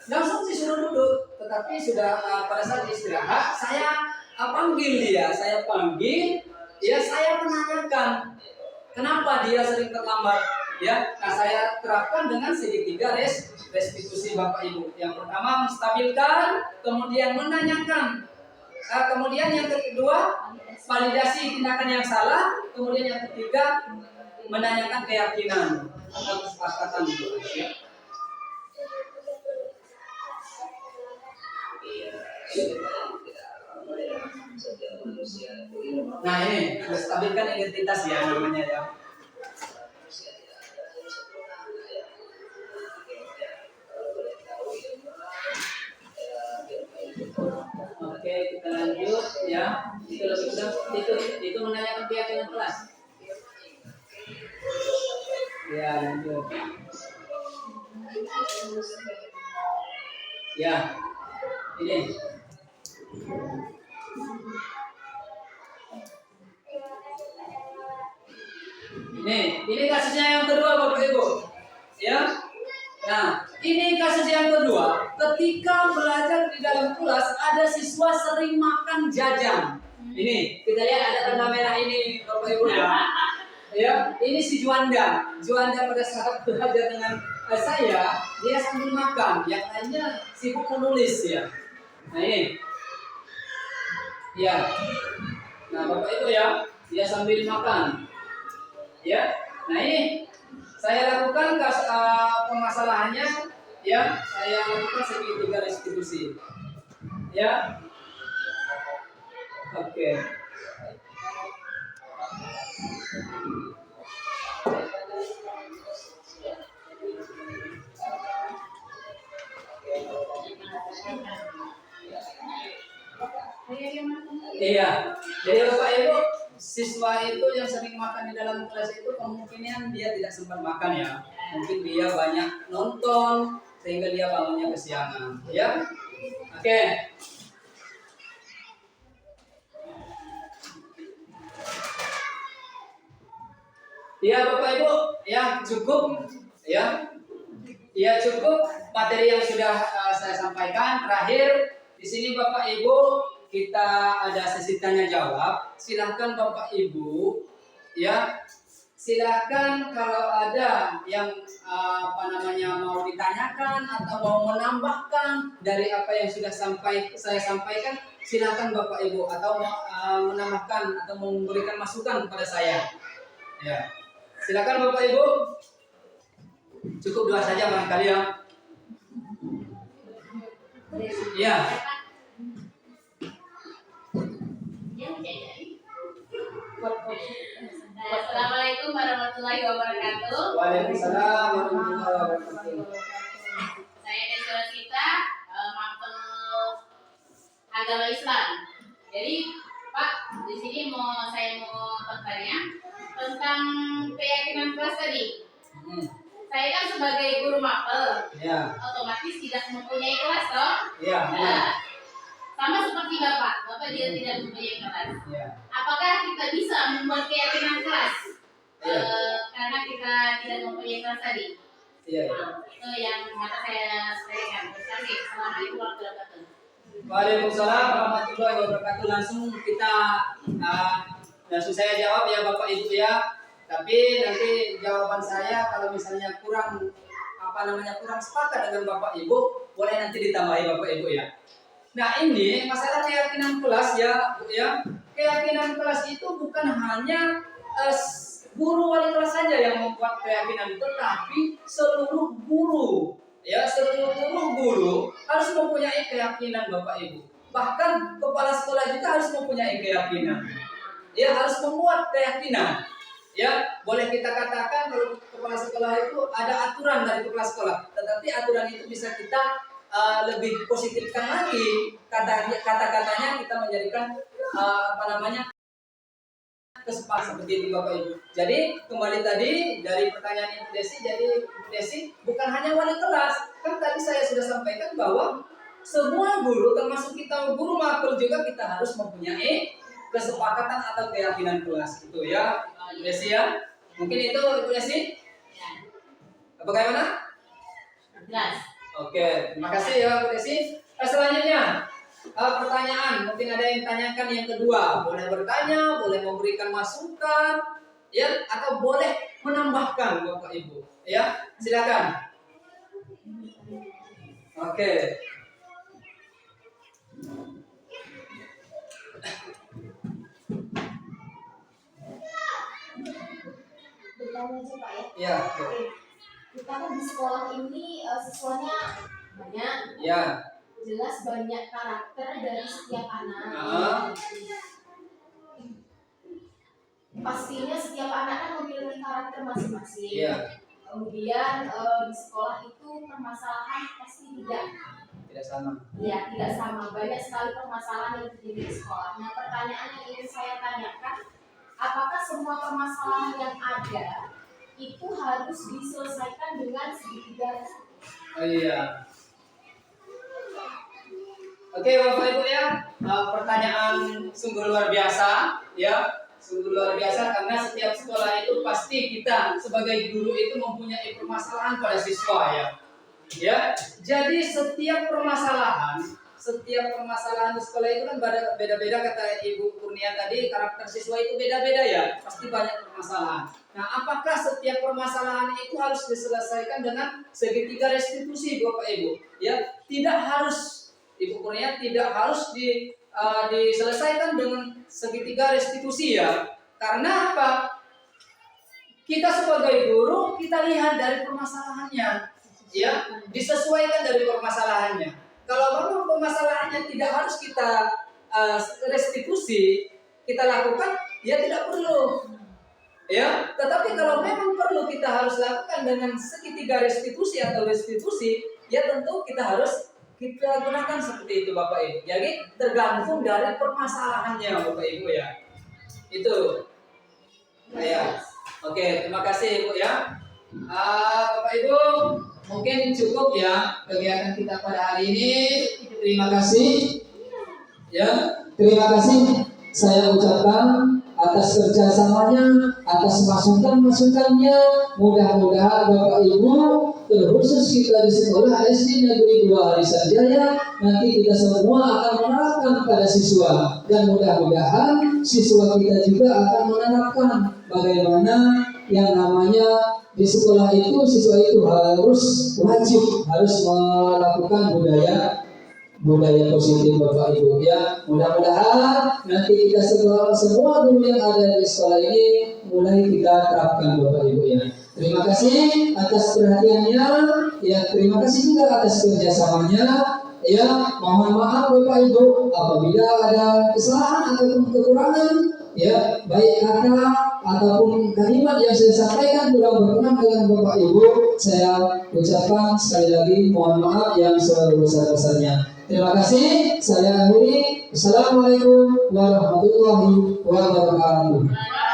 langsung disuruh duduk. Tetapi sudah pada saat istirahat saya panggil dia, saya menanyakan kenapa dia sering terlambat, ya. Nah, saya terapkan dengan segitiga restitusi Bapak Ibu. Yang pertama menstabilkan, kemudian menanyakan, kemudian yang kedua validasi tindakan yang salah, kemudian yang ketiga menanyakan keyakinan atau kesepakatan itu. Ya. Nah ini menstabilkan identitas ya namanya ya. Oke kita lanjut ya. Itu menanyakan keyakinan kelas. Ya lanjut. Ya ini. Ini kasusnya yang kedua Bapak Ibu. Ya. Nah, ini kasus yang kedua. Ketika belajar di dalam kelas ada siswa sering makan jajan. Ini kita lihat ada tanda merah ini Bapak Ibu ya. Ya, ini si Juanda. Juanda pada saat belajar dengan saya, dia sambil makan. Yang lainnya sibuk menulis ya. Nah ini. Ya. Nah, Bapak Ibu ya, dia sambil makan. Ya, nah ini saya lakukan permasalahannya, ya, saya lakukan segitiga restitusi, ya, oke. Iya, jadi Bapak Ibu, siswa itu yang sering makan di dalam kelas itu kemungkinan dia tidak sempat makan ya. Mungkin dia banyak nonton sehingga dia bangunnya kesiangan, ya. Oke. Ya Bapak Ibu, ya cukup, ya. Ya cukup materi yang sudah saya sampaikan. Terakhir di sini Bapak Ibu kita ada sesi tanya jawab. Silahkan Bapak Ibu, ya, silahkan kalau ada yang mau ditanyakan atau mau menambahkan dari apa yang sudah saya sampaikan, silahkan Bapak Ibu atau menambahkan atau memberikan masukan kepada saya. Ya, silakan Bapak Ibu. Cukup 2 saja barangkali ya. Ya. Assalamualaikum warahmatullahi wabarakatuh. Waalaikumsalam warahmatullahi wabarakatuh. Saya Desra Sita, mapel agama Islam. Jadi Pak, di sini saya mau bertanya tentang keyakinan kelas tadi. Saya kan sebagai guru mapel, Ya. otomatis tidak mempunyai kelas toh. Ya. Sama seperti Bapak dia tidak mempunyai kelas. Ya. Apakah kita bisa membuat keyakinan kelas? Ya. Karena kita tidak mempunyai kelas tadi. Iya. Nah, itu yang mata saya sampaikan. Terima kasih. Assalamualaikum warahmatullahi wabarakatuh. Waalaikumsalam warahmatullahi wabarakatuh. Langsung saya jawab ya Bapak Ibu ya. Tapi nanti jawaban saya kalau misalnya kurang sepakat dengan Bapak Ibu, boleh nanti ditambahi Bapak Ibu ya. Nah ini masalah keyakinan kelas ya, Bu ya. Keyakinan kelas itu bukan hanya guru wali kelas saja yang membuat keyakinan, tetapi seluruh guru Ya, seluruh guru harus mempunyai keyakinan Bapak Ibu. Bahkan kepala sekolah juga harus mempunyai keyakinan. Ya, harus membuat keyakinan. Ya, boleh kita katakan kalau kepala sekolah itu ada aturan dari kepala sekolah, tetapi aturan itu bisa kita lebih positifkan lagi. Kata-katanya kita menjadikan kesepakatan seperti itu Bapak Ibu. Jadi kembali tadi dari pertanyaan Ibu Desi, jadi Ibu Desi bukan hanya wali kelas, kan tadi saya sudah sampaikan bahwa semua guru termasuk kita guru mapel juga kita harus mempunyai kesepakatan atau keyakinan kelas itu ya Ibu Desi ya. Mungkin itu Ibu Desi. Bagaimana? Jelas. Oke, terima kasih ya Ibu Desi. Selanjutnya pertanyaan, mungkin ada yang tanyakan yang kedua, boleh bertanya, boleh memberikan masukan, ya, atau boleh menambahkan Bapak Ibu, ya, silakan. Oke. Bertanya aja Pak ya. Ya. Oke. Kita kan di sekolah ini siswanya banyak. Ya. Jelas banyak karakter dari setiap anak. Pastinya setiap anak kan memiliki karakter masing-masing. Iya. Kemudian di sekolah itu permasalahan pasti Tidak sama. ya tidak sama. Banyak sekali permasalahan yang terjadi di sekolah. Nah, pertanyaan yang ingin saya tanyakan, apakah semua permasalahan yang ada itu harus diselesaikan dengan segitiga? Oh iya. Oke Bapak Ibu ya, pertanyaan sungguh luar biasa ya, sungguh luar biasa karena setiap sekolah itu pasti kita sebagai guru itu mempunyai permasalahan pada siswa ya. Ya, jadi setiap permasalahan di sekolah itu kan beda-beda kata Ibu Kurnia tadi, karakter siswa itu beda-beda ya, pasti banyak permasalahan. Nah, apakah setiap permasalahan itu harus diselesaikan dengan segitiga restitusi Bapak Ibu? Ya, tidak harus. Ibu Kurnia tidak harus diselesaikan dengan segitiga restitusi ya. Karena apa? Kita sebagai guru kita lihat dari permasalahannya, ya, disesuaikan dari permasalahannya. Kalau memang permasalahannya tidak harus kita restitusi, kita lakukan, ya tidak perlu. Ya, tetapi kalau memang perlu kita harus lakukan dengan segitiga restitusi atau restitusi, ya tentu kita gunakan seperti itu Bapak Ibu. Jadi tergantung dari permasalahannya Bapak Ibu ya. Itu. Ya. Oke, terima kasih Ibu ya. Bapak Ibu, mungkin cukup ya kegiatan kita pada hari ini. Terima kasih. Ya, terima kasih saya ucapkan atas kerjasamanya, atas masukan-masukannya. Mudah-mudahan Bapak Ibu, terkhusus kita di sekolah SD Negeri 2 Arisan Jaya, nanti kita semua akan menerapkan pada siswa, dan mudah-mudahan siswa kita juga akan menerapkan bagaimana yang namanya di sekolah itu siswa itu harus wajib melakukan budaya positif Bapak Ibu ya. Mudah-mudahan nanti kita semua guru yang ada di sekolah ini mulai kita terapkan Bapak Ibu ya. Terima kasih atas perhatiannya ya, terima kasih juga atas kerjasamanya ya. Mohon maaf Bapak Ibu apabila ada kesalahan ataupun kekurangan ya, baik kata ataupun kalimat yang saya sampaikan kurang berkenan dengan Bapak Ibu, saya ucapkan sekali lagi mohon maaf yang sebesar-besarnya. Terima kasih. Saya akhiri. Assalamualaikum warahmatullahi wabarakatuh.